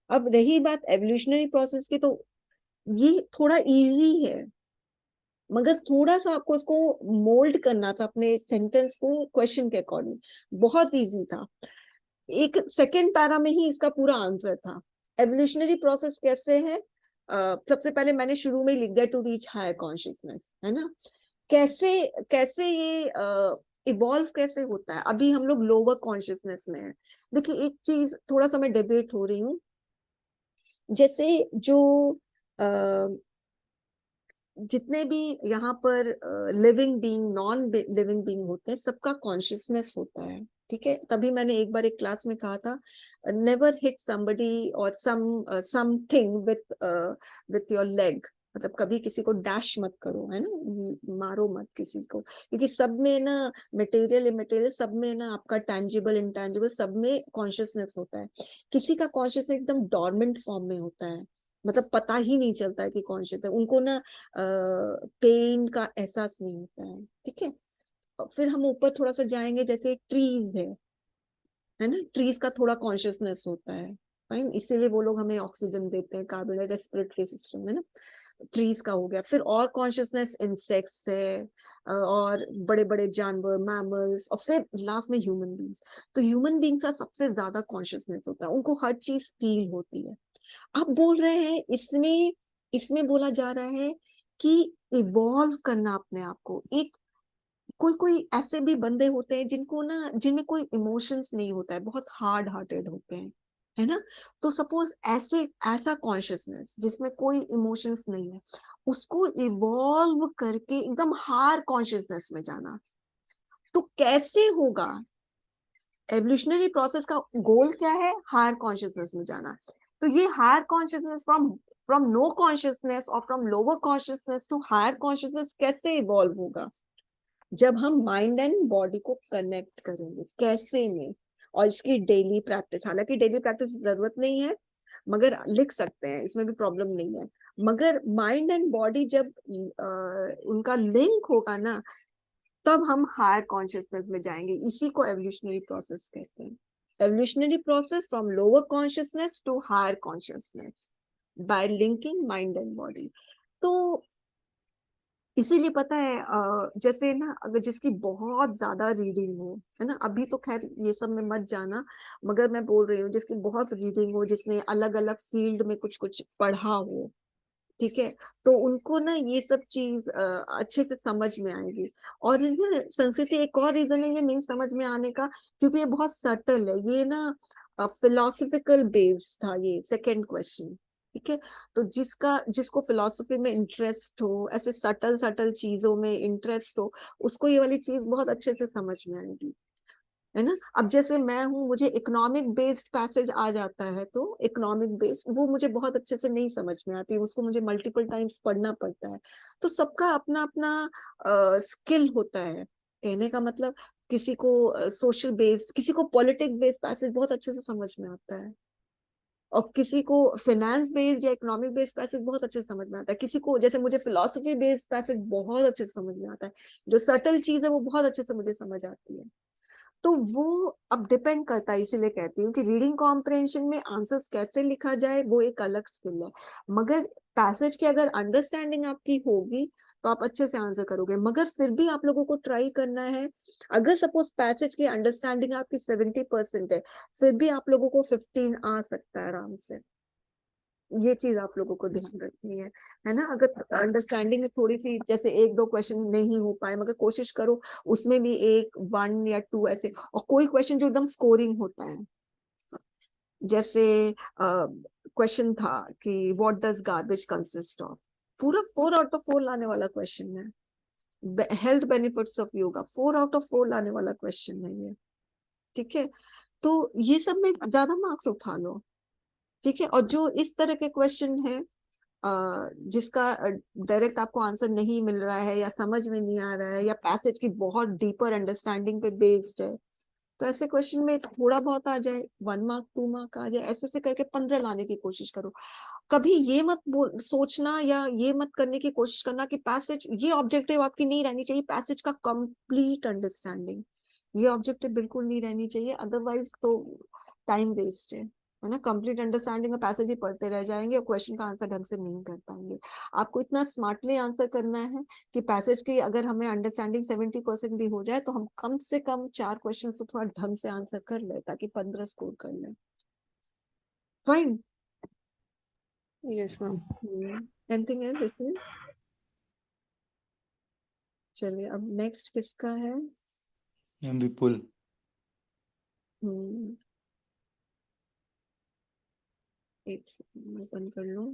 Speaker 1: अब रही बात एवोल्यूशनरी प्रोसेस की, तो ये थोड़ा इजी है, मगर थोड़ा सा आपको इसको मोल्ड करना था अपने सेंटेंस को क्वेश्चन के अकॉर्डिंग। बहुत इजी था, एक सेकेंड पैरा में ही इसका पूरा आंसर था। एवोल्यूशनरी प्रोसेस कैसे है? सबसे पहले मैंने शुरू में लिख दिया, टू रीच हायर कॉन्शियसनेस, है ना। कैसे कैसे ये इवॉल्व कैसे होता है? अभी हम लोग लोअर कॉन्शियसनेस में है। देखिए एक चीज, थोड़ा सा मैं डिबेट हो रही हूँ, जैसे जो जितने भी यहाँ पर living being, non living being होते हैं, सबका कॉन्शियसनेस होता है। ठीक है, तभी मैंने एक बार एक क्लास में कहा था, नेवर हिट समबडी और समथिंग विथ योर लेग, मतलब कभी किसी को डैश मत करो, है ना, मारो मत किसी को, क्योंकि सब में ना, मटेरियल इमटेरियल सब में ना, आपका टैंजिबल इंटैंजिबल सब में कॉन्शियसनेस होता है। किसी का कॉन्शियसनेस एकदम डॉर्मेंट फॉर्म में होता है, मतलब पता ही नहीं चलता है कि कॉन्शियस है, उनको ना पेन का एहसास नहीं होता है। ठीक है, फिर हम ऊपर थोड़ा सा जाएंगे, जैसे ट्रीज है ना, ट्रीज का थोड़ा कॉन्शियसनेस होता है, फाइन, इसीलिए वो लोग हमें ऑक्सीजन देते हैं, कार्बन रेस्पिरेटरी सिस्टम, है ना, ट्रीज का हो गया। फिर और कॉन्शियसनेस इंसेक्ट्स है, और बड़े बड़े जानवर, मैमल्स, और फिर लास्ट में ह्यूमन बींग्स। तो ह्यूमन बींग्स का सबसे ज्यादा कॉन्शियसनेस होता है, उनको हर चीज फील होती है। आप बोल रहे हैं इसमें, इसमें बोला जा रहा है कि इवॉल्व करना अपने आप को। एक कोई कोई ऐसे भी बंदे होते हैं जिनको ना, जिनमें कोई इमोशंस नहीं होता है, बहुत हार्ड हार्टेड होते हैं, है ना। तो सपोज ऐसा कॉन्शियसनेस जिसमें कोई इमोशंस नहीं है, उसको इवॉल्व करके एकदम हायर कॉन्शियसनेस में जाना, तो कैसे होगा? एवोल्यूशनरी प्रोसेस का गोल क्या है? हायर कॉन्शियसनेस में जाना। तो ये higher consciousness from no consciousness और from lower consciousness to higher consciousness कैसे इवॉल्व होगा? जब हम माइंड एंड बॉडी को कनेक्ट करेंगे। कैसे में? और इसकी डेली प्रैक्टिस, हालांकि डेली प्रैक्टिस जरूरत नहीं है, मगर लिख सकते हैं, इसमें भी प्रॉब्लम नहीं है। मगर माइंड एंड बॉडी जब उनका लिंक होगा ना, तब हम हायर कॉन्शियसनेस में जाएंगे। इसी को एवोल्यूशनरी प्रोसेस कहते हैं। Evolutionary process from lower consciousness to higher consciousness by linking mind and body. तो इसीलिए पता है जैसे ना, अगर जिसकी बहुत ज्यादा रीडिंग हो, है ना, अभी तो खैर ये सब में मत जाना, मगर मैं बोल रही हूँ जिसकी बहुत रीडिंग हो, जिसने अलग अलग फील्ड में कुछ कुछ पढ़ा हो, ठीक है, तो उनको ना ये सब चीज अच्छे से समझ में आएगी। और संस्कृति एक और रीजन है ये नहीं समझ में आने का, क्योंकि ये बहुत सटल है। ये ना फिलोसफिकल बेस्ड था ये सेकंड क्वेश्चन, ठीक है। तो जिसको फिलोसफी में इंटरेस्ट हो, ऐसे सटल सटल चीजों में इंटरेस्ट हो, उसको ये वाली चीज बहुत अच्छे से समझ में आएगी, है ना। अब जैसे मैं हूँ, मुझे इकोनॉमिक बेस्ड पैसेज आ जाता है, तो इकोनॉमिक बेस्ड वो मुझे बहुत अच्छे से नहीं समझ में आती, उसको मुझे मल्टीपल टाइम्स पढ़ना पड़ता है। तो सबका अपना अपना स्किल होता है। कहने का मतलब, किसी को सोशल बेस्ड, किसी को पॉलिटिक्स बेस्ड पैसेज बहुत अच्छे से समझ में आता है, और किसी को फाइनेंस बेस्ड या इकोनॉमिक बेस्ड पैसेज बहुत अच्छे से समझ में आता है। किसी को, जैसे मुझे फिलोसफी बेस्ड पैसेज बहुत अच्छे से समझ में आता है, जो सटल चीज है वो बहुत अच्छे से मुझे समझ आती है। तो वो अब डिपेंड करता है, इसीलिए कहती हूँ कि रीडिंग कॉम्प्रिहेंशन में आंसर्स कैसे लिखा जाए वो एक अलग स्किल है। मगर पैसेज की अगर अंडरस्टैंडिंग आपकी होगी तो आप अच्छे से आंसर करोगे। मगर फिर भी आप लोगों को ट्राई करना है, अगर सपोज पैसेज की अंडरस्टैंडिंग आपकी 70% है, फिर भी आप लोगों को 15 आ सकता है आराम से। ये चीज आप लोगों को ध्यान रखनी है ना। अगर अंडरस्टैंडिंग थोड़ी सी, जैसे एक दो क्वेश्चन नहीं हो पाए, मगर कोशिश करो उसमें भी 1 या 2 ऐसे, और कोई क्वेश्चन जो एकदम स्कोरिंग होता है, जैसे क्वेश्चन था कि what does garbage consist of, पूरा 4 आउट ऑफ 4 लाने वाला क्वेश्चन है। Health benefits of yoga 4 out of 4 लाने वाला क्वेश्चन है ये, ठीक है। तो ये सब में ज्यादा मार्क्स उठा लो, ठीक है। और जो इस तरह के क्वेश्चन है जिसका डायरेक्ट आपको आंसर नहीं मिल रहा है, या समझ में नहीं आ रहा है, या पैसेज की बहुत डीपर अंडरस्टैंडिंग पे बेस्ड है, तो ऐसे क्वेश्चन में थोड़ा बहुत आ जाए, 1 मार्क 2 मार्क आ जाए, ऐसे करके 15 लाने की कोशिश करो। कभी ये मत सोचना या ये मत करने की कोशिश करना कि पैसेज, ये ऑब्जेक्टिव आपकी नहीं रहनी चाहिए, पैसेज का कंप्लीट अंडरस्टैंडिंग, ये ऑब्जेक्टिव बिल्कुल नहीं रहनी चाहिए, अदरवाइज तो टाइम वेस्ट है ना। कंप्लीट अंडरस्टैंडिंग का पैसेज ही पढ़ते रह जाएंगे और क्वेश्चन का आंसर ढंग से नहीं कर पाएंगे। आपको इतना स्मार्टली आंसर करना है कि पैसेज की अगर हमें अंडरस्टैंडिंग 70% भी हो जाए, तो हम कम से कम 4 क्वेश्चन तो थोड़ा ढंग से आंसर कर ले, ताकि 15 स्कोर कर ले। Fine.
Speaker 4: Yes ma'am.
Speaker 1: Anything else इसमें? चलिए, अब नेक्स्ट किसका है?
Speaker 5: मैम विपुल।
Speaker 1: हम्म, एक सेकंड मैं बंद कर लूं,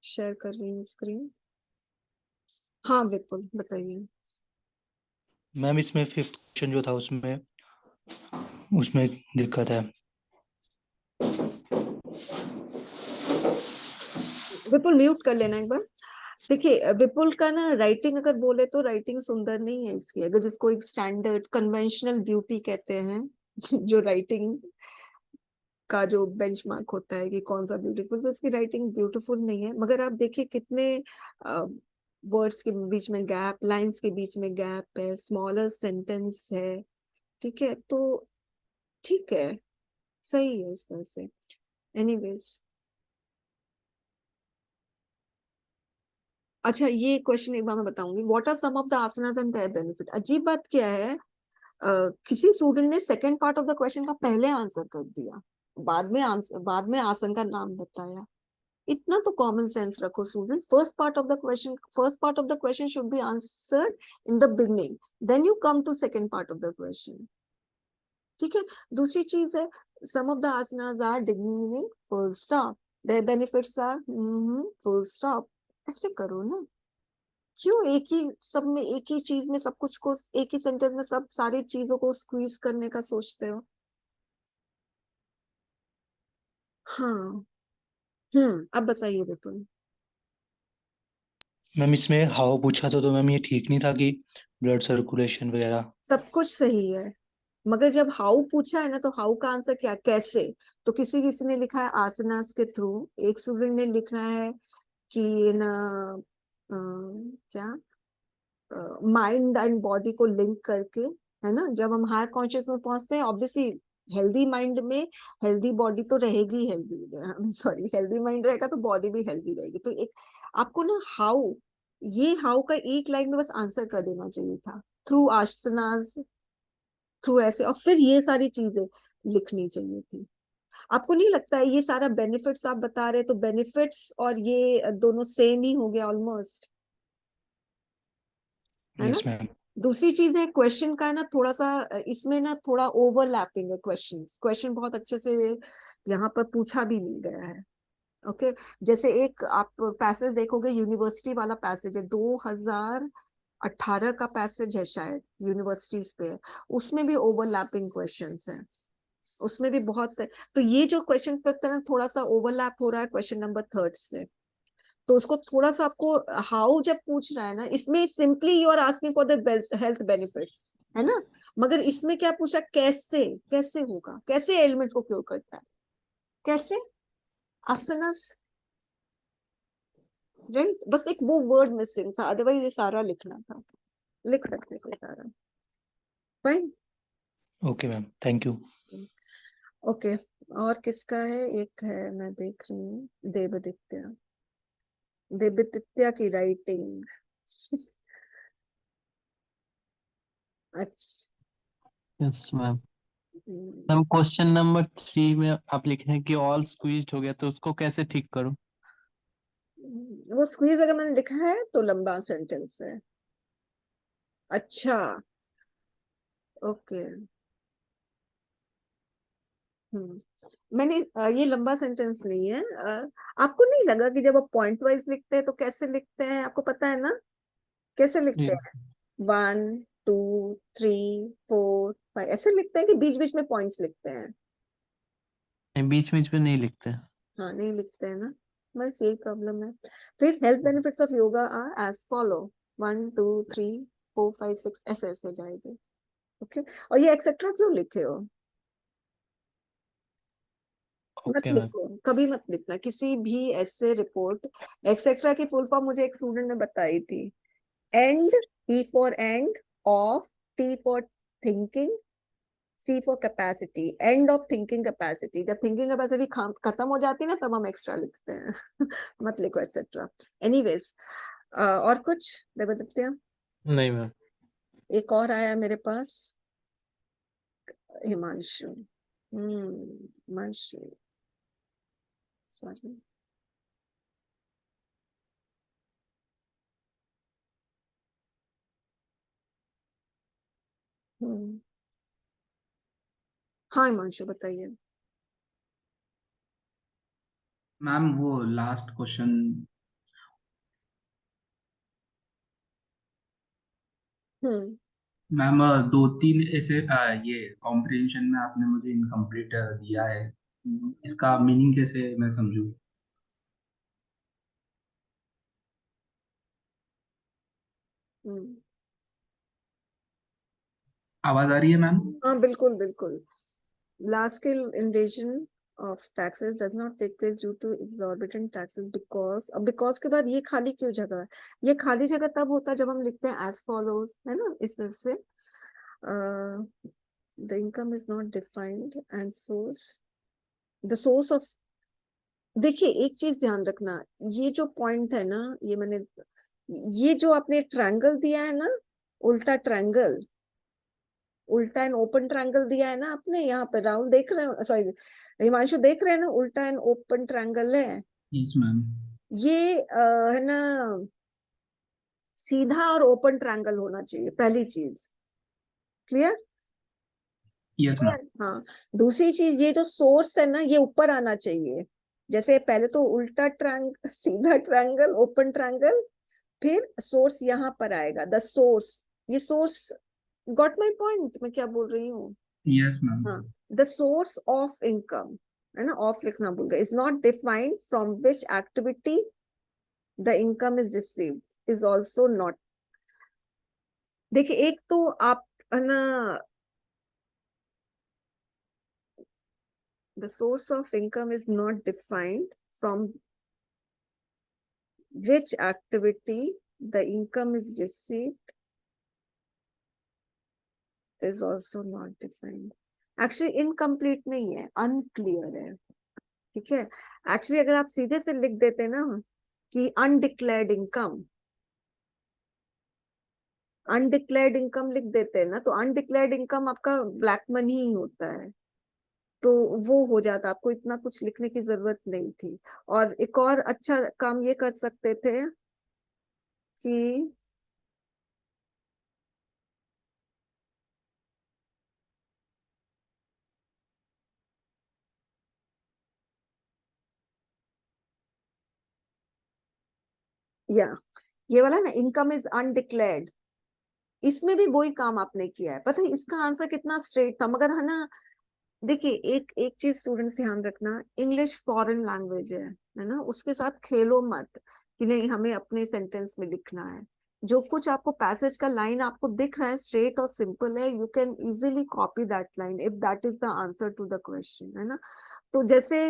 Speaker 1: शेयर कर रही हूँ स्क्रीन। हाँ विपुल बताइए।
Speaker 5: मैम इसमें 5th क्वेश्चन जो था उसमें दिक्कत है।
Speaker 1: विपुल म्यूट कर लेना एक बार। देखिए विपुल का ना राइटिंग अगर बोले तो राइटिंग सुंदर नहीं है इसकी, अगर जिसको एक स्टैंडर्ड कन्वेंशनल ब्यूटी कहते हैं जो राइटिंग का जो बेंचमार्क होता है कि कौन सा ब्यूटीफुल, तो इसकी राइटिंग ब्यूटीफुल नहीं है। मगर आप देखिए कितने वर्ड्स के बीच में गैप, लाइंस के बीच में गैप है, स्मॉलर सेंटेंस है, ठीक है। तो ठीक है, सही है इस तरह से। एनीवेज, अच्छा ये क्वेश्चन एक बार मैं बताऊंगी। What are some of the asanas and their benefit. अजीब बात क्या है, किसी स्टूडेंट ने second part of the question का पहले आंसर कर दिया, बाद में आसन का नाम बताया। इतना तो कॉमन सेंस रखो student. First part of the question should be answered in the beginning, then you come to second part of the question, ठीक है। दूसरी चीज है, some of the asanas are डिग्निंग full stop, their benefits are full stop. ऐसे करो ना, क्यों एक ही सब में, एक ही चीज में सब कुछ को, एक ही सेंटेंस में सब सारी चीजों को स्क्वीज करने का सोचते हो। हाँ। अब बताइए विपुल।
Speaker 5: मैम इसमें हाउ पूछा तो मैम ये ठीक नहीं था कि ब्लड सर्कुलेशन वगैरह।
Speaker 1: सब कुछ सही है, मगर जब हाउ पूछा है ना, तो हाउ का आंसर क्या, कैसे। तो किसी किसी ने लिखा है आसनास के थ्रू, एक स्टूडेंट ने लिखा है कि ना क्या, माइंड एंड बॉडी को लिंक करके, है ना। जब हम हायर कॉन्शियस में पहुंचते हैं, ऑब्वियसली हेल्दी माइंड में हेल्दी बॉडी तो रहेगी, हेल्दी सॉरी हेल्दी माइंड रहेगा तो बॉडी भी हेल्दी रहेगी। तो एक आपको ना हाउ, ये हाउ का एक लाइन में बस आंसर कर देना चाहिए था, थ्रू आसनास, थ्रू ऐसे, और फिर ये सारी चीजें लिखनी चाहिए थी। आपको नहीं लगता है ये सारा बेनिफिट्स आप बता रहे, तो बेनिफिट्स और ये दोनों सेम ही हो गया ऑलमोस्ट, है ना।
Speaker 5: Yes ma'am.
Speaker 1: दूसरी चीज है क्वेश्चन का ना, थोड़ा सा इसमें ना थोड़ा ओवरलैपिंग है क्वेश्चन बहुत अच्छे से यहाँ पर पूछा भी नहीं गया है। ओके, जैसे एक आप पैसेज देखोगे, यूनिवर्सिटी वाला पैसेज है, 2018 का पैसेज है शायद, यूनिवर्सिटीज पे है, उसमें भी ओवरलैपिंग क्वेश्चंस हैं, उसमें भी बहुत। तो ये जो क्वेश्चन पेपर है थोड़ा सा ओवरलैप हो रहा है क्वेश्चन नंबर 3 से, तो उसको थोड़ा सा आपको, हाउ जब पूछ रहा है ना, इसमें simply you are asking for the health benefits, है ना। मगर इसमें क्या पूछा, कैसे, कैसे होगा, कैसे एलिमेंट्स को क्योर करता है, कैसे आसनस, राइट। बस एक वो वर्ड मिसिंग था, अदरवाइज ये सारा लिखना था, लिख सकते थे सारा। Fine.
Speaker 5: Okay ma'am, thank you.
Speaker 1: Okay, और किसका है, एक है मैं देख रही हूँ, देवदत्या, देवदत्या की राइटिंग। अच्छा।
Speaker 6: Yes ma'am. Ma'am question number 3 में आप लिखे हैं कि ऑल स्क्वीज्ड हो गया, तो उसको कैसे ठीक करूं?
Speaker 1: वो स्क्वीज अगर मैंने लिखा है तो लंबा सेंटेंस है। अच्छा, ओके। मैंने ये लंबा सेंटेंस नहीं है। आपको नहीं लगा कि जब आप पॉइंट वाइज लिखते हैं तो कैसे लिखते हैं, आपको पता है ना कैसे लिखते
Speaker 6: Yes.
Speaker 1: हैं, 1 2 3 4 5 ऐसे लिखते हैं कि बीच बीच में पॉइंट्स लिखते हैं।
Speaker 6: बीच बीच में नहीं लिखते।
Speaker 1: हाँ, नहीं लिखते हैं ना, बस यही प्रॉब्लम है। फिर health benefits of yoga are as follow, 1 2 3 4 5 6 ऐसे ऐसे जाएंगे। ओके, और ये एक्सेट्रा क्यों लिखे हो, मत
Speaker 6: ओके मैम।
Speaker 1: लिखो, कभी मत लिखना किसी भी ऐसे रिपोर्ट। एक्सेट्रा की फुल फॉर्म मुझे एक स्टूडेंट ने बताई थी, end, E for end, of, T for thinking, C for capacity, end of thinking capacity. जब थिंकिंग कैपेसिटी खत्म हो जाती है ना, तब हम एक्स्ट्रा लिखते हैं। मत लिखो एक्सेट्रा। एनीवेज, और कुछ देवदत्या।
Speaker 6: नहीं मैम।
Speaker 1: एक और आया मेरे पास, हिमांशु। हिमांशु, सॉरी। हाँ हिमांशु बताइए।
Speaker 7: मैम वो लास्ट क्वेश्चन।
Speaker 1: हम्म
Speaker 7: मैम दो तीन ऐसे ये कॉम्प्रिहेंशन में आपने मुझे इनकम्प्लीट दिया है, इसका मीनिंग कैसे मैं समझूं?
Speaker 1: हम्म
Speaker 7: आवाज आ रही है मैम?
Speaker 1: हाँ बिल्कुल बिल्कुल। Large scale invasion of taxes does not take place due to exorbitant taxes because, अब because के बाद ये खाली क्यों जगह है, ये खाली जगह तब होता है जब हम लिखते हैं as follows, है ना। इस तरह से the income is not defined and source, the source of, देखिए एक चीज ध्यान रखना, ये जो पॉइंट है ना, ये मैंने, ये जो आपने ट्रायंगल दिया है ना, उल्टा ट्रायंगल, उल्टा एंड ओपन ट्रायंगल दिया है ना आपने, यहाँ पे राउंड देख रहे हो, सॉरी हिमांशु देख रहे हैं ना, उल्टा एंड ओपन ट्रायंगल है
Speaker 7: यस मैम।
Speaker 1: ये, है ना, सीधा और ओपन ट्रायंगल होना चाहिए, पहली चीज। क्लियर?
Speaker 7: Yes ma'am.
Speaker 1: हाँ, दूसरी चीज ये जो सोर्स है ना, ये ऊपर आना चाहिए। जैसे पहले तो उल्टा ट्रायंगल, सीधा ट्रायंगल, ओपन ट्रायंगल, फिर सोर्स यहाँ पर आएगा, द सोर्स, ये सोर्स। गॉट माई पॉइंट, मैं क्या बोल रही हूँ?
Speaker 7: Yes ma'am.
Speaker 1: हाँ, द सोर्स ऑफ इनकम, है ना, ऑफ लिखना भूल गए, is not defined from which activity the income is received is also not. देखिए, एक तो आप, है ना, the source of income is not defined from which activity the income is received is also not defined. Actually incomplete नहीं है, unclear है, ठीक है। Actually अगर आप सीधे से लिख देते ना कि undeclared income लिख देते हैं ना, तो undeclared income आपका ब्लैक मनी ही होता है, तो वो हो जाता, आपको इतना कुछ लिखने की जरूरत नहीं थी। और एक और अच्छा काम ये कर सकते थे कि या ये वाला ना, इनकम इज अनडिक्लेयर्ड, इसमें भी वही काम आपने किया है। पता है इसका आंसर कितना स्ट्रेट था, मगर है ना, देखिए एक एक चीज स्टूडेंट्स ध्यान रखना, इंग्लिश फॉरेन लैंग्वेज है ना, उसके साथ खेलो मत कि नहीं हमें अपने सेंटेंस में लिखना है। जो कुछ आपको पैसेज का लाइन आपको दिख रहा है स्ट्रेट और सिंपल है, you can easily copy that line if that is the answer to the question, है ना। तो जैसे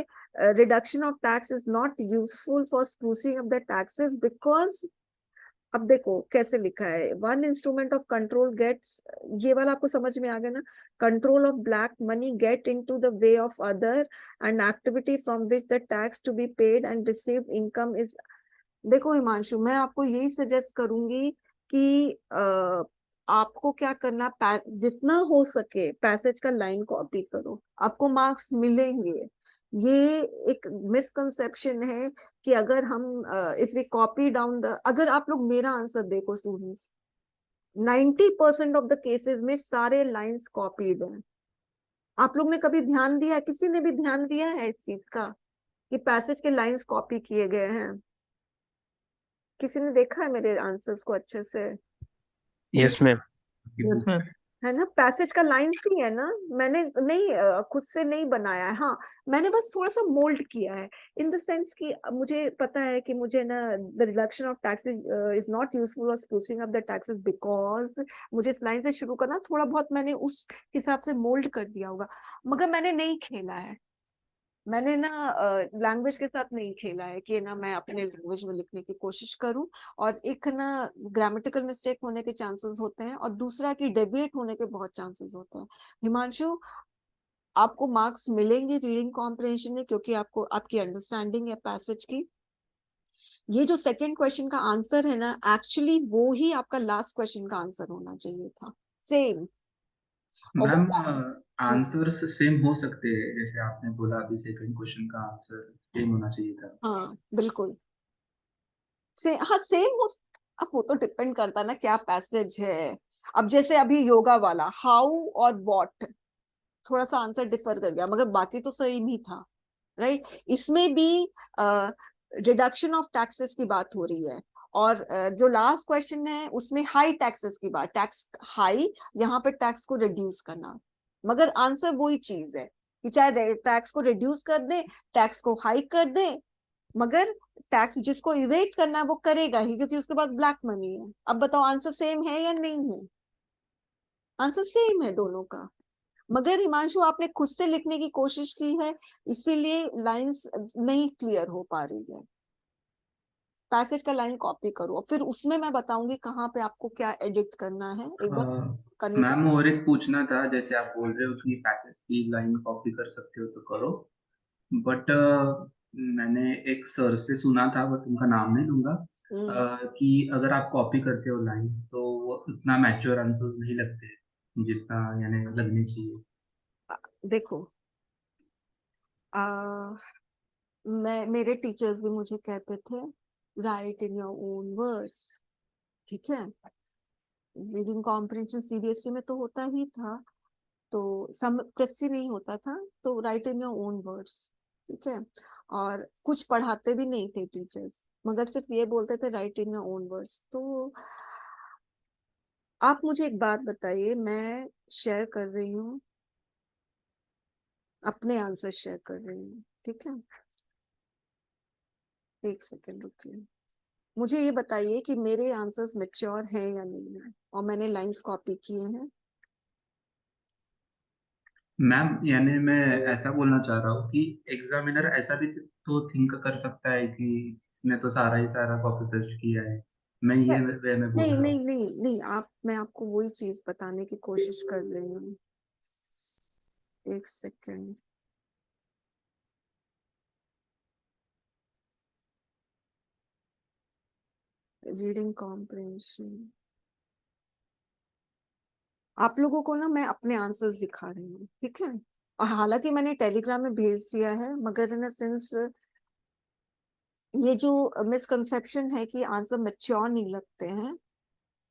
Speaker 1: reduction of tax is not useful for sprucing of the taxes because, अब देखो कैसे लिखा है, one instrument of control gets, ये वाला आपको समझ में आ गया ना, control of black money get into the way of other and activity from which the tax to be paid and received income is. देखो हिमांशु, मैं आपको यही सजेस्ट करूंगी कि आपको क्या करना, जितना हो सके पैसेज का लाइन कॉपी करो, आपको मार्क्स मिलेंगे। ये एक मिसकंसेप्शन है कि अगर हम if we copy down the, अगर आप लोग मेरा आंसर देखो स्टूडेंट्स, 90% ऑफ द केसेस में सारे लाइंस कॉपीड हैं। आप लोग ने कभी ध्यान दिया है, किसी ने भी ध्यान दिया है इस चीज का कि पैसेज के लाइंस कॉपी किए गए हैं? किसी ने देखा है मेरे आंसर्स को अच्छे से?
Speaker 2: Yes ma'am.
Speaker 6: Yes ma'am.
Speaker 1: है ना, पैसेज का लाइन ही है ना, मैंने नहीं खुद से नहीं बनाया है। हाँ, मैंने बस थोड़ा सा मोल्ड किया है इन द सेंस कि मुझे पता है कि मुझे ना the reduction of taxes is not useful और स्प्रूसिंग ऑफ द टैक्सेस बिकॉज, मुझे इस लाइन से शुरू करना, थोड़ा बहुत मैंने उस हिसाब से मोल्ड कर दिया होगा, मगर मैंने नहीं खेला है, मैंने ना लैंग्वेज के साथ नहीं खेला है कि ना मैं अपने लैंग्वेज में लिखने की कोशिश करूं। और एक ना ग्रामेटिकल मिस्टेक होने के चांसेस होते हैं, और दूसरा कि डेविएट होने के बहुत चांसेस होते हैं। हिमांशु, आपको मार्क्स मिलेंगे रीडिंग कॉम्प्रिहेंशन में, क्योंकि आपको आपकी अंडरस्टैंडिंग है पैसेज की। ये जो सेकंड क्वेश्चन का आंसर है ना, एक्चुअली वो ही आपका लास्ट क्वेश्चन का आंसर होना चाहिए था, सेम।
Speaker 7: मैम आंसर्स सेम हो सकते हैं, जैसे आपने बोला अभी सेकंड क्वेश्चन का आंसर सेम होना चाहिए था।
Speaker 1: हाँ बिल्कुल से, हाँ सेम हो। अब वो तो डिपेंड करता है ना क्या पैसेज है। अब जैसे अभी योगा वाला, हाउ और व्हाट, थोड़ा सा आंसर डिफर कर गया, मगर बाकी तो सेम ही था, राइट। इसमें भी रिडक्शन ऑफ टैक्सेस की बात हो रही है, और जो लास्ट क्वेश्चन है उसमें हाई टैक्सेस की बात, टैक्स हाई, यहाँ पे टैक्स को रिड्यूस करना, मगर आंसर वही चीज है कि चाहे टैक्स को रिड्यूस कर दे, टैक्स को हाई कर दे, मगर टैक्स जिसको इवेट करना है वो करेगा ही, क्योंकि उसके पास ब्लैक मनी है। अब बताओ आंसर सेम है या नहीं है? आंसर सेम है दोनों का, मगर हिमांशु आपने खुद से लिखने की कोशिश की है, इसीलिए लाइंस नहीं क्लियर हो पा रही है। पैसेज का लाइन कॉपी करो, फिर उसमें मैं बताऊंगी कहाँ पे आपको क्या एडिट करना है, एक बार करने
Speaker 7: मैम
Speaker 1: का।
Speaker 7: और एक पूछना था, जैसे आप बोल रहे हो कि पैसेज की लाइन कॉपी कर सकते हो तो करो, बट मैंने एक सर से सुना था, बट उनका नाम नहीं लूंगा, कि अगर आप कॉपी करते हो लाइन तो वो उतना मैच्योर आंसर्स नहीं लगते जितना यानी लगने चाहिए।
Speaker 1: देखो मैं, मेरे टीचर्स भी मुझे कहते थे right in your own words, ठीक है। रीडिंग कॉम्प्रिहेंशन सीबीएसई में तो होता ही था, तो समप्रेसी नहीं होता था, तो right in your own words, ठीक है। और कुछ पढ़ाते भी नहीं थे टीचर्स, मगर सिर्फ ये बोलते थे right in your own words. तो आप मुझे एक बात बताइए, मैं शेयर कर रही हूँ, अपने आंसर शेयर कर रही हूँ, ठीक है। एक सेकेंड रुकिए, मुझे ये बताइए कि मेरे आंसर्स मैच्योर हैं या नहीं है, और मैंने लाइंस कॉपी किए हैं।
Speaker 7: मैम यानी मैं ऐसा बोलना चाह रहा हूँ कि एग्जामिनर ऐसा भी तो थिंक कर सकता है कि इसने तो सारा ही सारा कॉपी पेस्ट किया है। मैं ये वे में बोल
Speaker 1: नहीं
Speaker 7: रहा
Speaker 1: नहीं
Speaker 7: हूँ।
Speaker 1: नहीं नहीं, मैं आपको वही चीज बताने की कोशिश कर रही हूँ। एक सेकेंड, रीडिंग कॉम्प्रिहेंशन, आप लोगों को ना मैं अपने आंसर्स दिखा रही हूँ, ठीक है। और हालांकि मैंने टेलीग्राम में भेज दिया है, मगर इन सेंस ये जो मिसकंसेप्शन है कि आंसर मैच्योर नहीं लगते हैं,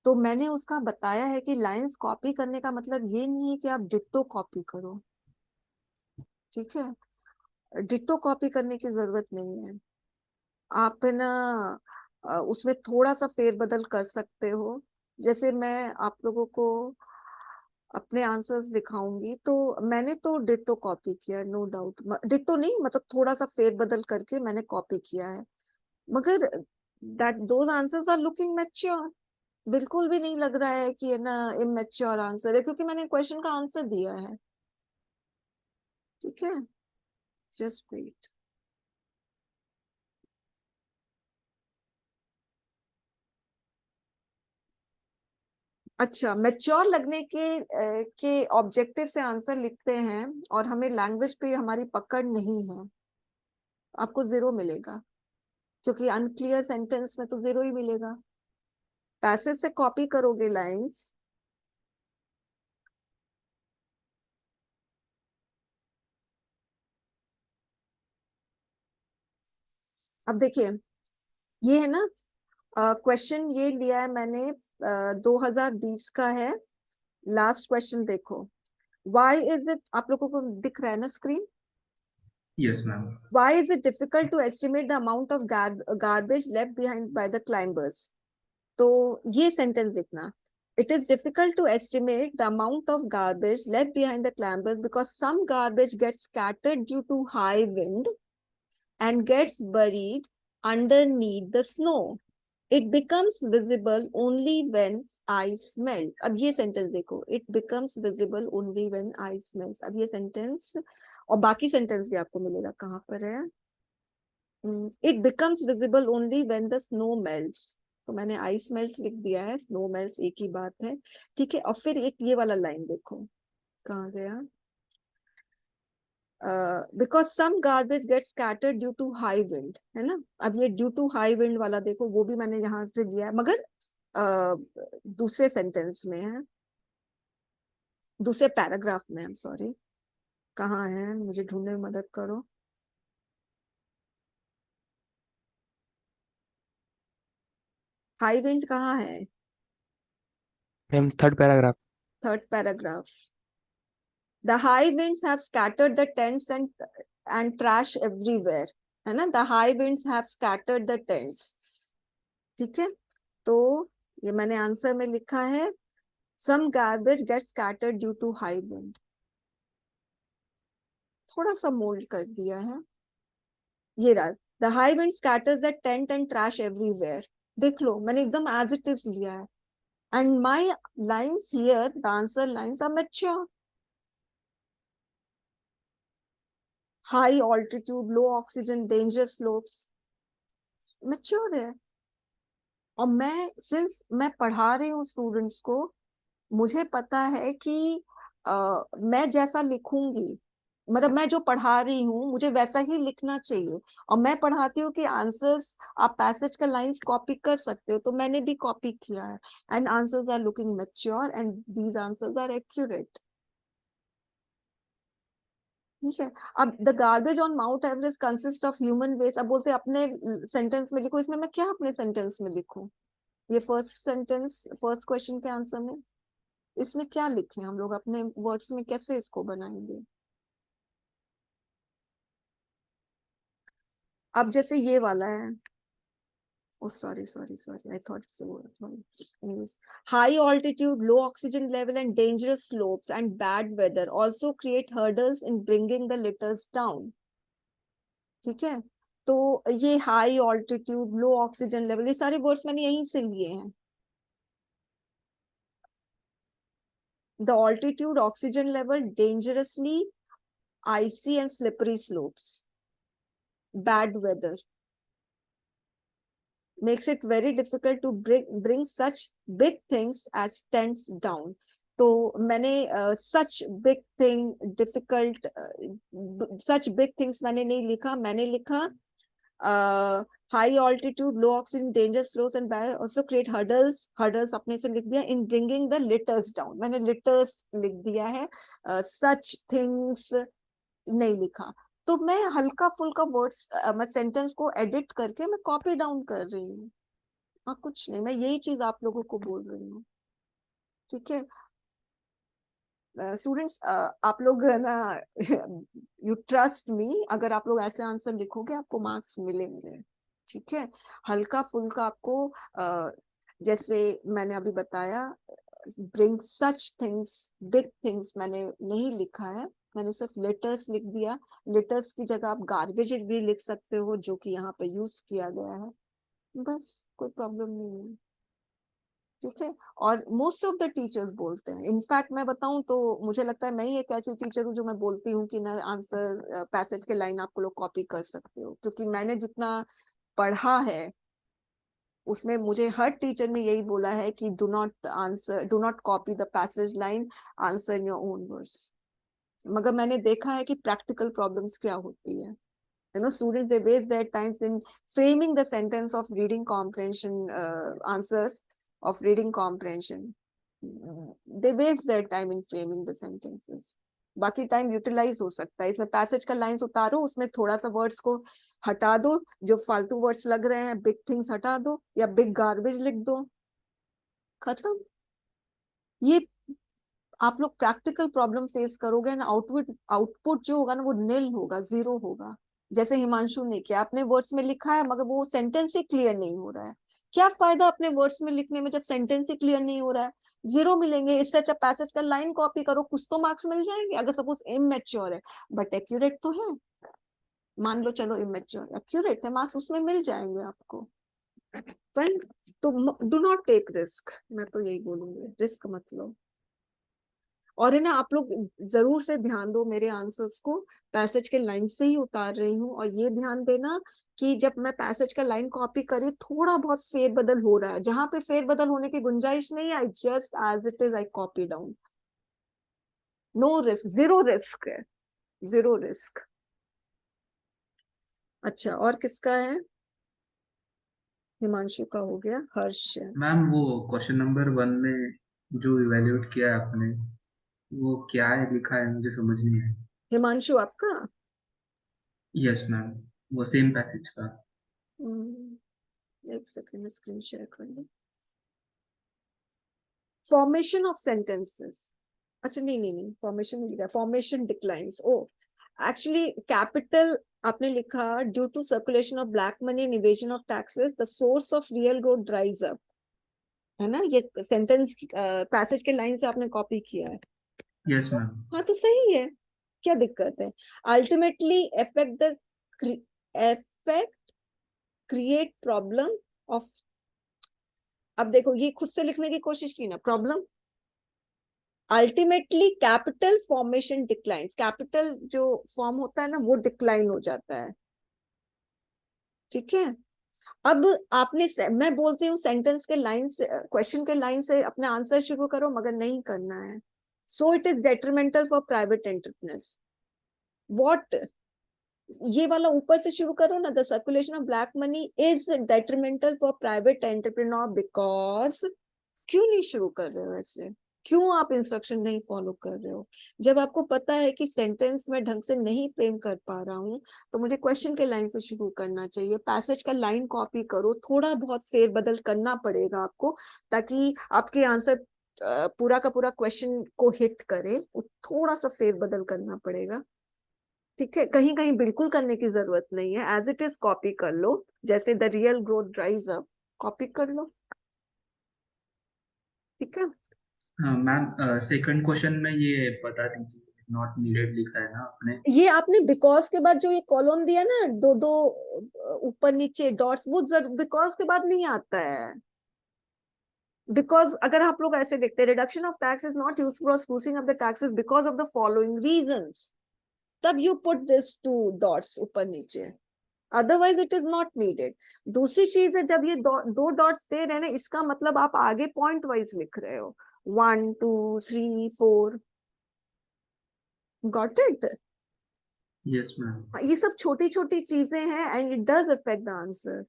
Speaker 1: तो मैंने उसका बताया है कि लाइंस कॉपी करने का मतलब ये नहीं है कि आप डिट्टो कॉपी करो, ठीक है। डिट्टो कॉपी करने की जरूरत नहीं है। आप है ना उसमें थोड़ा सा फेरबदल कर सकते हो। जैसे मैं आप लोगों को अपने आंसर्स दिखाऊंगी, तो मैंने तो डिट्टो कॉपी किया, नो डाउट। डिट्टो नहीं, मतलब थोड़ा सा फेरबदल करके मैंने कॉपी किया है, मगर that those answers are looking mature. बिल्कुल भी नहीं लग रहा है कि है ना इमेच्योर आंसर है, क्योंकि मैंने क्वेश्चन का आंसर दिया है, ठीक है। Just wait. अच्छा, मैच्योर लगने के ऑब्जेक्टिव से आंसर लिखते हैं और हमें लैंग्वेज पे हमारी पकड़ नहीं है, आपको 0 मिलेगा, क्योंकि अनक्लियर सेंटेंस में तो 0 ही मिलेगा। पैसेज से कॉपी करोगे लाइंस, अब देखिए, ये है ना क्वेश्चन, ये लिया है मैंने 2020 का है। लास्ट क्वेश्चन देखो, व्हाई इज इट, आप लोगों को दिख रहा है ना screen?
Speaker 7: Yes ma'am.
Speaker 1: Why is it difficult to estimate the amount of garbage left behind by the climbers? तो ये सेंटेंस देखना, it is difficult to estimate the amount of garbage left behind the climbers because some garbage gets scattered due to high wind and gets buried underneath the snow. It becomes visible only when ice melts. अब ये sentence देखो, it becomes visible only when ice melts। अब ये sentence और बाकी sentence भी आपको मिलेगा, कहाँ पर है? It becomes visible only when the snow melts। तो मैंने ice melts लिख दिया है, snow melts एक ही बात है, ठीक है। और फिर एक ये वाला लाइन देखो, कहाँ गया? Because some garbage gets scattered due to high wind, है ना। अब ये due to high wind वाला देखो, वो भी मैंने यहाँ से लिया है, मगर दूसरे सेंटेंस में है, दूसरे पैराग्राफ में। आई एम सॉरी, कहाँ है, मुझे ढूंढने में मदद करो। हाई विंड कहाँ है?
Speaker 2: Ma'am third paragraph.
Speaker 1: Third paragraph. The high winds have scattered the tents and trash everywhere, है ना। The high winds have scattered the tents, ठीक है। तो ये मैंने आंसर में लिखा है, some garbage gets scattered due to high wind। थोड़ा सा मोल्ड कर दिया है, ये रहा। The high wind scatters the tent and trash everywhere। देख लो, मैंने एकदम as it is लिया है। And my lines here, the answer lines are mature। High altitude, low oxygen, dangerous slopes, mature है। और सिंस मैं पढ़ा रही हूँ स्टूडेंट्स को, मुझे पता है कि मैं जैसा लिखूंगी, मतलब मैं जो पढ़ा रही हूँ मुझे वैसा ही लिखना चाहिए। और मैं पढ़ाती हूँ कि आंसर्स आप पैसेज का लाइंस कॉपी कर सकते हो, तो मैंने भी कॉपी किया है। And answers are looking mature and these answers are accurate, ठीक है। अब the garbage on Mount Everest consist of human waste, अब बोलते अपने सेंटेंस में लिखो। इसमें मैं क्या अपने सेंटेंस में लिखूं? ये फर्स्ट सेंटेंस फर्स्ट क्वेश्चन के आंसर में इसमें क्या लिखे हम लोग अपने वर्ड्स में कैसे इसको बनाएंगे? अब जैसे ये वाला है, oh sorry, I thought so. Sorry. High altitude, low oxygen level and dangerous slopes and bad weather also create hurdles in bringing the litters down. ठीक है, तो ये हाई ऑल्टीट्यूड, लो ऑक्सीजन लेवल, ये सारे वर्ड्स मैंने यहीं से लिए हैं. The altitude, oxygen level, dangerously icy and slippery slopes, bad weather makes it very difficult to bring such big things as tents down. तो मैंने such big thing, difficult, such big things मैंने नहीं लिखा, मैंने लिखा high altitude, low oxygen, dangerous slopes and also create hurdles अपने से लिख दिया. In bringing the litters down, मैंने litters लिख दिया है, such things नहीं लिखा. तो मैं हल्का फुल्का वर्ड्स, मैं सेंटेंस को एडिट करके मैं कॉपी डाउन कर रही हूँ. हाँ, कुछ नहीं, मैं यही चीज आप लोगों को बोल रही हूँ. ठीक है स्टूडेंट्स, आप लोग है ना, यू ट्रस्ट मी, अगर आप लोग ऐसे आंसर लिखोगे आपको मार्क्स मिलेंगे. ठीक है, हल्का फुल्का आपको जैसे मैंने अभी बताया, bring such things, big things मैंने नहीं लिखा है, मैंने सिर्फ लेटर्स लिख दिया. लेटर्स की जगह आप गार्बेज भी लिख सकते हो, जो कि यहाँ पे यूज किया गया है. बस, कोई प्रॉब्लम नहीं है. ठीक है, और मोस्ट ऑफ द टीचर्स बोलते हैं. इनफैक्ट मैं बताऊं तो मुझे लगता है मैं ही एक ऐसी टीचर हूँ जो मैं बोलती हूँ कि ना आंसर पैसेज के लाइन आपको लोग कॉपी कर सकते हो, क्योंकि मैंने जितना पढ़ा है उसमें मुझे हर टीचर ने यही बोला है कि do not copy the passage line, answer in your own words. मगर मैंने देखा है कि प्रैक्टिकल प्रॉब्लम्स क्या होती है. Students, they waste their time in framing the sentence of reading comprehension, answers of reading comprehension. They waste their time in framing the sentences. बाकी time utilize हो सकता है. इसमें पैसेज का लाइंस उतारो, उसमें थोड़ा सा वर्ड्स को हटा दो, जो फालतू वर्ड्स लग रहे हैं, बिग थिंग्स हटा दो, या बिग गार्बेज लिख दो, खत्म. ये आप लोग प्रैक्टिकल प्रॉब्लम फेस करोगे ना, आउटपुट जो होगा ना वो नील होगा, जीरो होगा. जैसे हिमांशु ने किया, अपने वर्ड्स में लिखा है मगर वो सेंटेंस ही क्लियर नहीं हो रहा है. क्या फायदा अपने वर्ड्स में लिखने में जब सेंटेंस ही क्लियर नहीं हो रहा है? जीरो मिलेंगे. इससे अच्छा पैसेज का लाइन कॉपी करो, कुछ तो मार्क्स मिल जाएंगे. अगर सपोज इमेच्योर है बट एक्यूरेट तो है, मान लो चलो इमेच्योर एक्यूरेट है, मार्क्स उसमें मिल जाएंगे आपको. फाइन. तो डू नॉट टेक रिस्क, मैं तो यही बोलूंगी, रिस्क मत लो. और है ना, आप लोग जरूर से ध्यान दो मेरे आंसर्स को, पैसेज के लाइन से ही उतार रही हूँ. और ये ध्यान देना कि जब मैं पैसेज का लाइन कॉपी करी, थोड़ा बहुत फेरबदल हो रहा है, जहां पे फेरबदल होने की गुंजाइश नहीं, I just as it is I copy down. No risk, zero risk है, जीरो रिस्क. अच्छा, और किसका है? हिमांशु का हो गया. हर्ष.
Speaker 7: मैम वो क्वेश्चन नंबर 1 में जो इवेल्युएट किया है आपने, वो क्या है लिखा है, मुझे समझ नहीं है.
Speaker 1: हिमांशु आपका?
Speaker 7: यस मैम, वो सेम पैसेज का.
Speaker 1: एक सेकंड में स्क्रीन शेयर कर लो. Formation of sentences. अच्छा नहीं, फॉर्मेशन नहीं लिखा, formation declines. Oh actually capital आपने लिखा, due to circulation of black money and evasion of taxes the source of real growth dries up, है ना? ये सेंटेंस पैसेज के लाइन से आपने कॉपी किया है.
Speaker 7: Yes ma'am.
Speaker 1: हाँ तो सही है, क्या दिक्कत है? Ultimately effect create problem of. अब देखो, ये खुद से लिखने की कोशिश की ना, problem. Ultimately capital formation declines, capital जो फॉर्म होता है ना वो डिक्लाइन हो जाता है. ठीक है, अब आपने मैं बोलती हूँ सेंटेंस के लाइन से, क्वेश्चन के लाइन से अपने आंसर शुरू करो, मगर नहीं करना है. So it is detrimental for private entrepreneurs. What? ये वाला ऊपर से शुरू करो ना, the circulation of black money is detrimental for private entrepreneur because. क्यों नहीं शुरू कर रहे हो ऐसे? क्यों आप इंस्ट्रक्शन नहीं फॉलो कर रहे हो? जब आपको पता है कि सेंटेंस में ढंग से नहीं फ्रेम कर पा रहा हूँ, तो मुझे क्वेश्चन के लाइन से शुरू करना चाहिए. पैसेज का लाइन कॉपी करो, थोड़ा बहुत फेरबदल करना पड़ेगा आपको, ताकि आपके आंसर पूरा का पूरा क्वेश्चन को हिट करे, वो थोड़ा सा फेरबदल करना पड़ेगा। ठीक है, कहीं कहीं बिल्कुल करने की जरूरत नहीं है, एज इट इज कॉपी कर लो, जैसे the real growth drives up, copy कर लो। ठीक है,
Speaker 7: हाँ मैम, सेकंड क्वेश्चन में ये बता दीजिए, नॉट नीडेड लिखा है ना आपने।
Speaker 1: ये आपने बिकॉज के बाद जो ये कॉलम दिया ना, दो दो ऊपर नीचे डॉट्स, वो बिकॉज के बाद नहीं आता है। बिकॉज अगर आप लोग ऐसे देखते हैं, reduction of tax is not used for sprucing of the taxes because of the following reasons, तब you put this two dots ऊपर नीचे, otherwise it is not needed. दूसरी चीज है, जब ये दो डॉट्स दे रहे हैं ना, इसका मतलब आप आगे पॉइंट वाइज लिख रहे हो, 1 2 3 4, गॉट इट।
Speaker 7: Yes ma'am.
Speaker 1: ये सब छोटी छोटी चीजें हैं and it does affect the answer,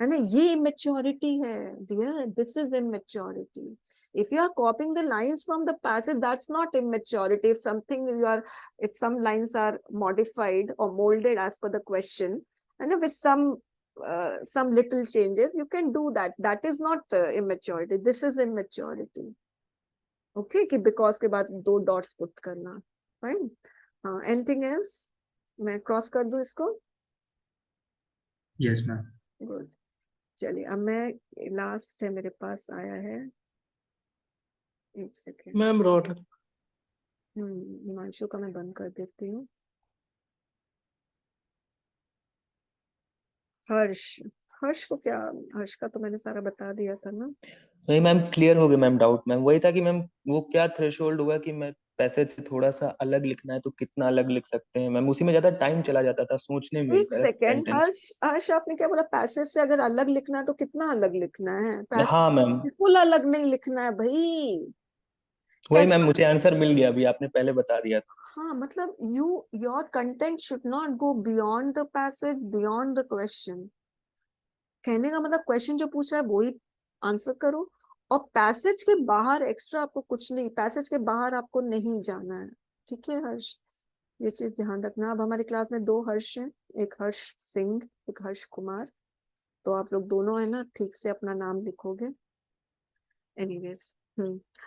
Speaker 1: है ना। ये इमेच्योरिटी है dear, this is immaturity. If you are copying the lines from the passage, that's not immaturity. If something you are, if some lines are modified और moulded as per the question, and with some little changes you can do that, that is not immaturity, this is immaturity. Okay, कि because के बाद दो dots put करना, fine। हाँ, anything else? मैं cross कर दूं इसको?
Speaker 7: Yes ma'am.
Speaker 1: Good। चलिए, अब मैं, लास्ट है मेरे पास आया है, एक सेकेंड।
Speaker 8: मैम रॉड
Speaker 1: हिमांशु का मैं बंद कर देती हूँ। हर्ष, हर्ष को क्या, हर्ष का तो मैंने सारा बता दिया था ना।
Speaker 9: नहीं मैम, क्लियर हो गया मैम डाउट। मैम वही था कि मैम वो क्या थ्रेशोल्ड हुआ कि मैं पैसेज से थोड़ा सा अलग लिखना है तो कितना अलग लिख सकते हैं मैम, उसी में ज्यादा टाइम चला जाता था सोचने में
Speaker 1: एक सेकेंड,
Speaker 9: सेंटेंस।
Speaker 1: हर्ष, हर्ष आपने क्या बोला, पैसेज से अगर अलग लिखना है तो कितना अलग लिखना है? पैसेज
Speaker 9: हाँ मैम,
Speaker 1: बिल्कुल अलग नहीं लिखना है भाई।
Speaker 9: वही मैम, मुझे आंसर मिल गया अभी, आपने पहले बता दिया था।
Speaker 1: हाँ, मतलब your content should not go beyond the passage, beyond the question. कहने का मतलब क्वेश्चन जो पूछ रहा है वही आंसर करो, और पैसेज के बाहर एक्स्ट्रा आपको कुछ नहीं, पैसेज के बाहर आपको नहीं जाना है। ठीक है हर्ष, ये चीज ध्यान रखना। अब हमारी क्लास में दो हर्ष हैं, एक हर्ष सिंह, एक हर्ष कुमार, तो आप लोग दोनों है ना, ठीक से अपना नाम लिखोगे। एनीवेज,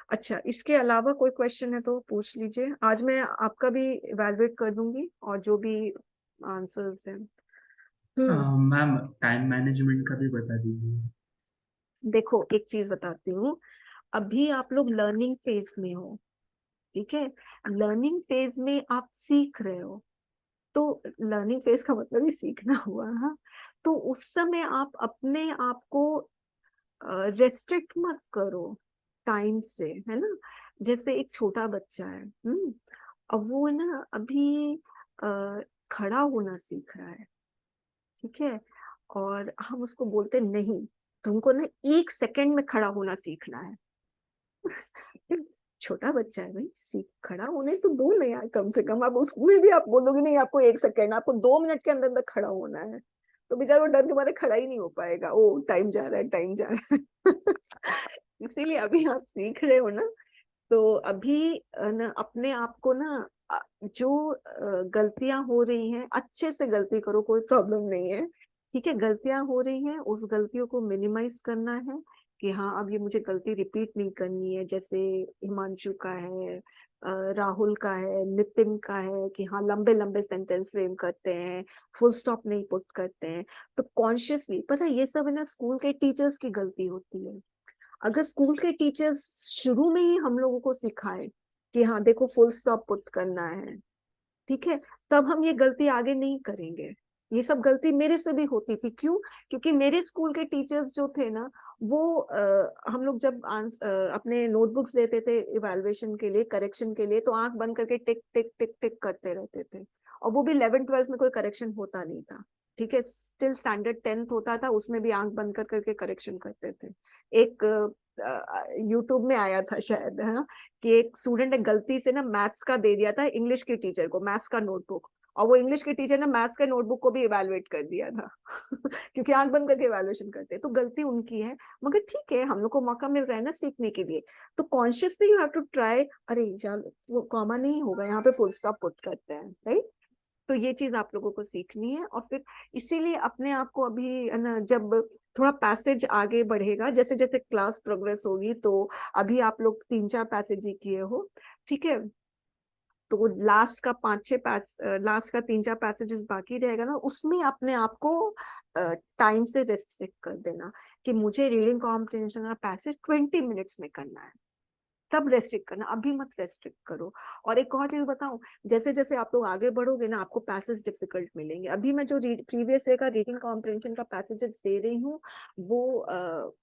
Speaker 1: अच्छा, इसके अलावा कोई क्वेश्चन है तो पूछ लीजिए। आज मैं आपका भी इवैल्यूएट कर दूंगी और जो भी आंसर्स हैं।
Speaker 7: मैम टाइम मैनेजमेंट का भी बता दीजिए।
Speaker 1: देखो, एक चीज बताती हूँ, अभी आप लोग लर्निंग फेज में हो, ठीक है। लर्निंग फेज में आप सीख रहे हो, तो लर्निंग फेज का मतलब ही सीखना हुआ। हाँ, तो उस समय आप अपने आप को रेस्ट्रिक्ट मत करो टाइम से, है ना। जैसे एक छोटा बच्चा है, अब वो ना अभी खड़ा होना सीख रहा है, ठीक है, और हम उसको बोलते नहीं, तुमको ना 1 सेकंड में खड़ा होना सीखना है। छोटा बच्चा है भाई, सीख खड़ा होने तो दो ना यार, कम से कम। आप उसमें भी आप बोलोगे नहीं आपको 1 सेकंड, आपको 2 मिनट के अंदर अंदर खड़ा होना है, तो बेचारा वो डर के मारे खड़ा ही नहीं हो पाएगा। ओ टाइम जा रहा है, टाइम जा रहा है। इसीलिए अभी आप सीख रहे हो ना, तो अभी ना अपने आप को ना, जो गलतियां हो रही हैं, अच्छे से गलती करो, कोई प्रॉब्लम नहीं है। ठीक है, गलतियां हो रही हैं, उस गलतियों को मिनिमाइज करना है कि हाँ अब ये मुझे गलती रिपीट नहीं करनी है। जैसे हिमांशु का है, राहुल का है, नितिन का है कि हाँ लंबे लंबे सेंटेंस फ्रेम करते हैं, फुल स्टॉप नहीं पुट करते हैं। तो कॉन्शियसली, पता है ये सब है ना स्कूल के टीचर्स की गलती होती है। अगर स्कूल के टीचर्स शुरू में ही हम लोगों को सिखाए कि हाँ देखो फुल स्टॉप पुट करना है, ठीक है, तब हम ये गलती आगे नहीं करेंगे। ये सब गलती मेरे से भी होती थी, क्यों? क्योंकि मेरे स्कूल के टीचर्स जो थे ना, वो हम लोग जब अपने नोटबुक्स देते थे इवैल्यूएशन के लिए, करेक्शन के लिए, तो आंख बंद करके टिक टिक टिक टिक करते रहते थे, और वो भी 11th-12th में कोई करेक्शन होता नहीं था। ठीक है, स्टिल स्टैंडर्ड 10th होता था, उसमें भी आंख बंद कर करके करेक्शन करते थे। एक यूट्यूब में आया था शायद, है कि एक स्टूडेंट ने गलती से ना मैथ्स का दे दिया था इंग्लिश के टीचर को, मैथ्स का नोटबुक, और वो इंग्लिश के टीचर ने मैथ्स के नोटबुक को भी इवैल्यूएट कर दिया था। क्योंकि आंख बंद करके इवैल्यूएशन करते हैं, तो गलती उनकी है, मगर ठीक है, हम लोग को मौका मिल रहा है ना सीखने के लिए, तो consciously you have to try. अरे चल, वो कॉमा नहीं होगा यहाँ पे, फुल स्टॉप पुट करते हैं, राइट। तो ये चीज आप लोगों को सीखनी है, और फिर इसीलिए अपने आप को अभी है ना, जब थोड़ा पैसेज आगे बढ़ेगा जैसे जैसे क्लास प्रोग्रेस होगी। तो अभी आप लोग 3-4 पैसेज ही किए हो, ठीक है। तो लास्ट का 5-6 पैच, लास्ट का 3-4 पैसेजेस बाकी रहेगा ना, उसमें अपने आप को टाइम से रेस्ट्रिक्ट कर देना कि मुझे रीडिंग कॉम्प्रिहेंशन का पैसेज 20 मिनट्स में करना है, तब रेस्ट्रिक्ट करना, अभी मत रेस्ट्रिक्ट करो। और एक और चीज बताऊं, जैसे जैसे आप लोग आगे बढ़ोगे ना, आपको पैसेज डिफिकल्ट मिलेंगे। अभी मैं जो प्रीवियस ईयर का रीडिंग कॉम्प्रिहेंशन का पैसेजेस दे रही हूँ, वो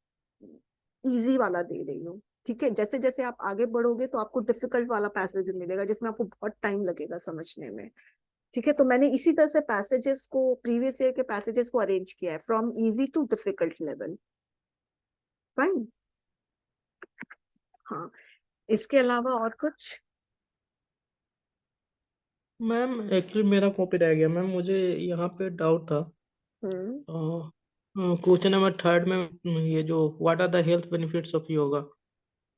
Speaker 1: इजी वाला दे रही हूँ, ठीक है। जैसे जैसे आप आगे बढ़ोगे तो आपको डिफिकल्ट वाला पैसेज भी मिलेगा, जिसमें आपको बहुत टाइम लगेगा समझने में, ठीक है। तो मैंने इसी तरह से पैसेजेस को, प्रीवियस ईयर के पैसेजेस को अरेंज किया है, from easy to difficult level. Fine. हाँ, इसके अलावा और कुछ?
Speaker 8: मैम एक्चुअली मेरा कॉपी रह गया मैम, मुझे यहाँ पे डाउट था।
Speaker 1: हम्म
Speaker 8: क्वेश्चन नंबर 3 में ये जो what are the health benefits of yoga,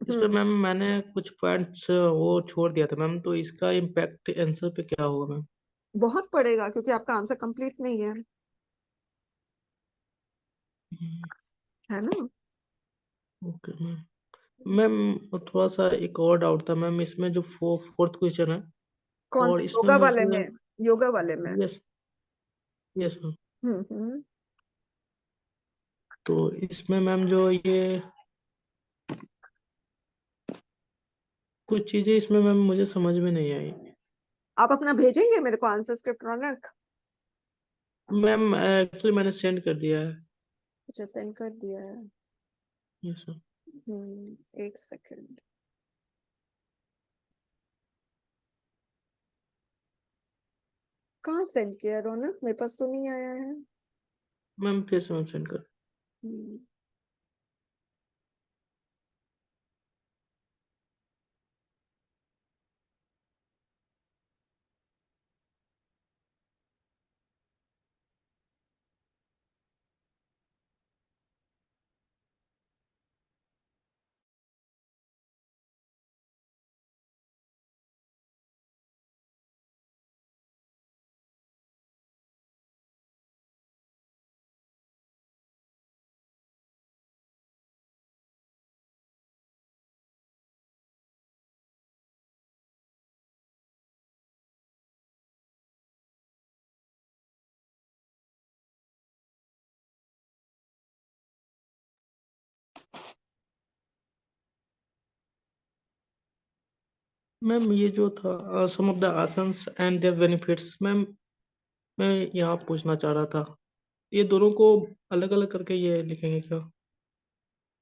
Speaker 8: इस पे
Speaker 1: हम्म
Speaker 8: मैम मैंने कुछ पॉइंट्स वो छोड़ दिया था मैम, तो इसका इम्पैक्ट आंसर पे क्या होगा मैम?
Speaker 1: बहुत पड़ेगा, क्योंकि आपका आंसर कंप्लीट नहीं है, है ना।
Speaker 8: Okay ma'am. मैम थोड़ा सा एक और डाउट था मैम, इसमें जो फोर्थ क्वेश्चन है,
Speaker 1: कौन
Speaker 8: और
Speaker 1: से,
Speaker 8: इसमें
Speaker 1: योगा वाले
Speaker 8: मुझे,
Speaker 1: में? योगा वाले में।
Speaker 8: यस यस मैम,
Speaker 1: हम्म।
Speaker 8: तो इसमें मैम जो ये कुछ चीजें इसमें मैम मुझे समझ में नहीं आई।
Speaker 1: आप अपना भेजेंगे मेरे को आंसर स्क्रिप्ट, रौनक?
Speaker 8: मैम एक्चुअली मैंने सेंड कर दिया है।
Speaker 1: अच्छा, सेंड कर दिया है।
Speaker 8: Yes ma'am.
Speaker 1: एक सेकंड। कहाँ सेंड किया रौनक? मेरे पास तो नहीं आया है।
Speaker 8: मैम फिर से मैम सेंड कर।
Speaker 1: हम्म,
Speaker 8: मैम ये जो था some of the asanas and their benefits, ma'am मैं यहाँ पूछना चाह रहा था, ये दोनों को अलग अलग करके ये लिखेंगे क्या?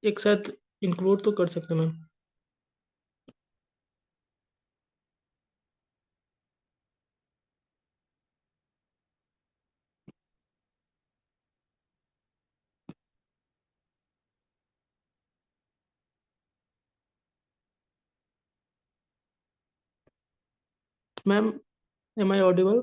Speaker 8: एक साथ इंक्लूड तो कर सकते हैं ma'am. Ma'am am I audible?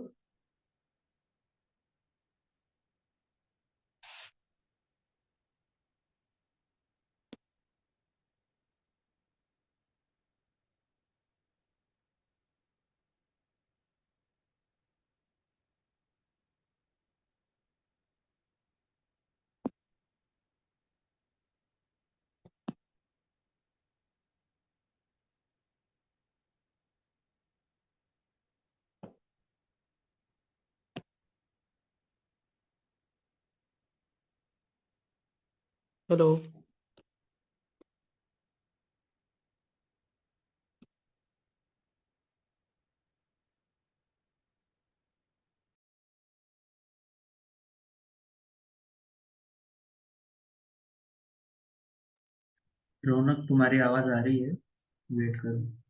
Speaker 8: Hello.
Speaker 7: Raunak तुम्हारी आवाज आ रही है, वेट करो।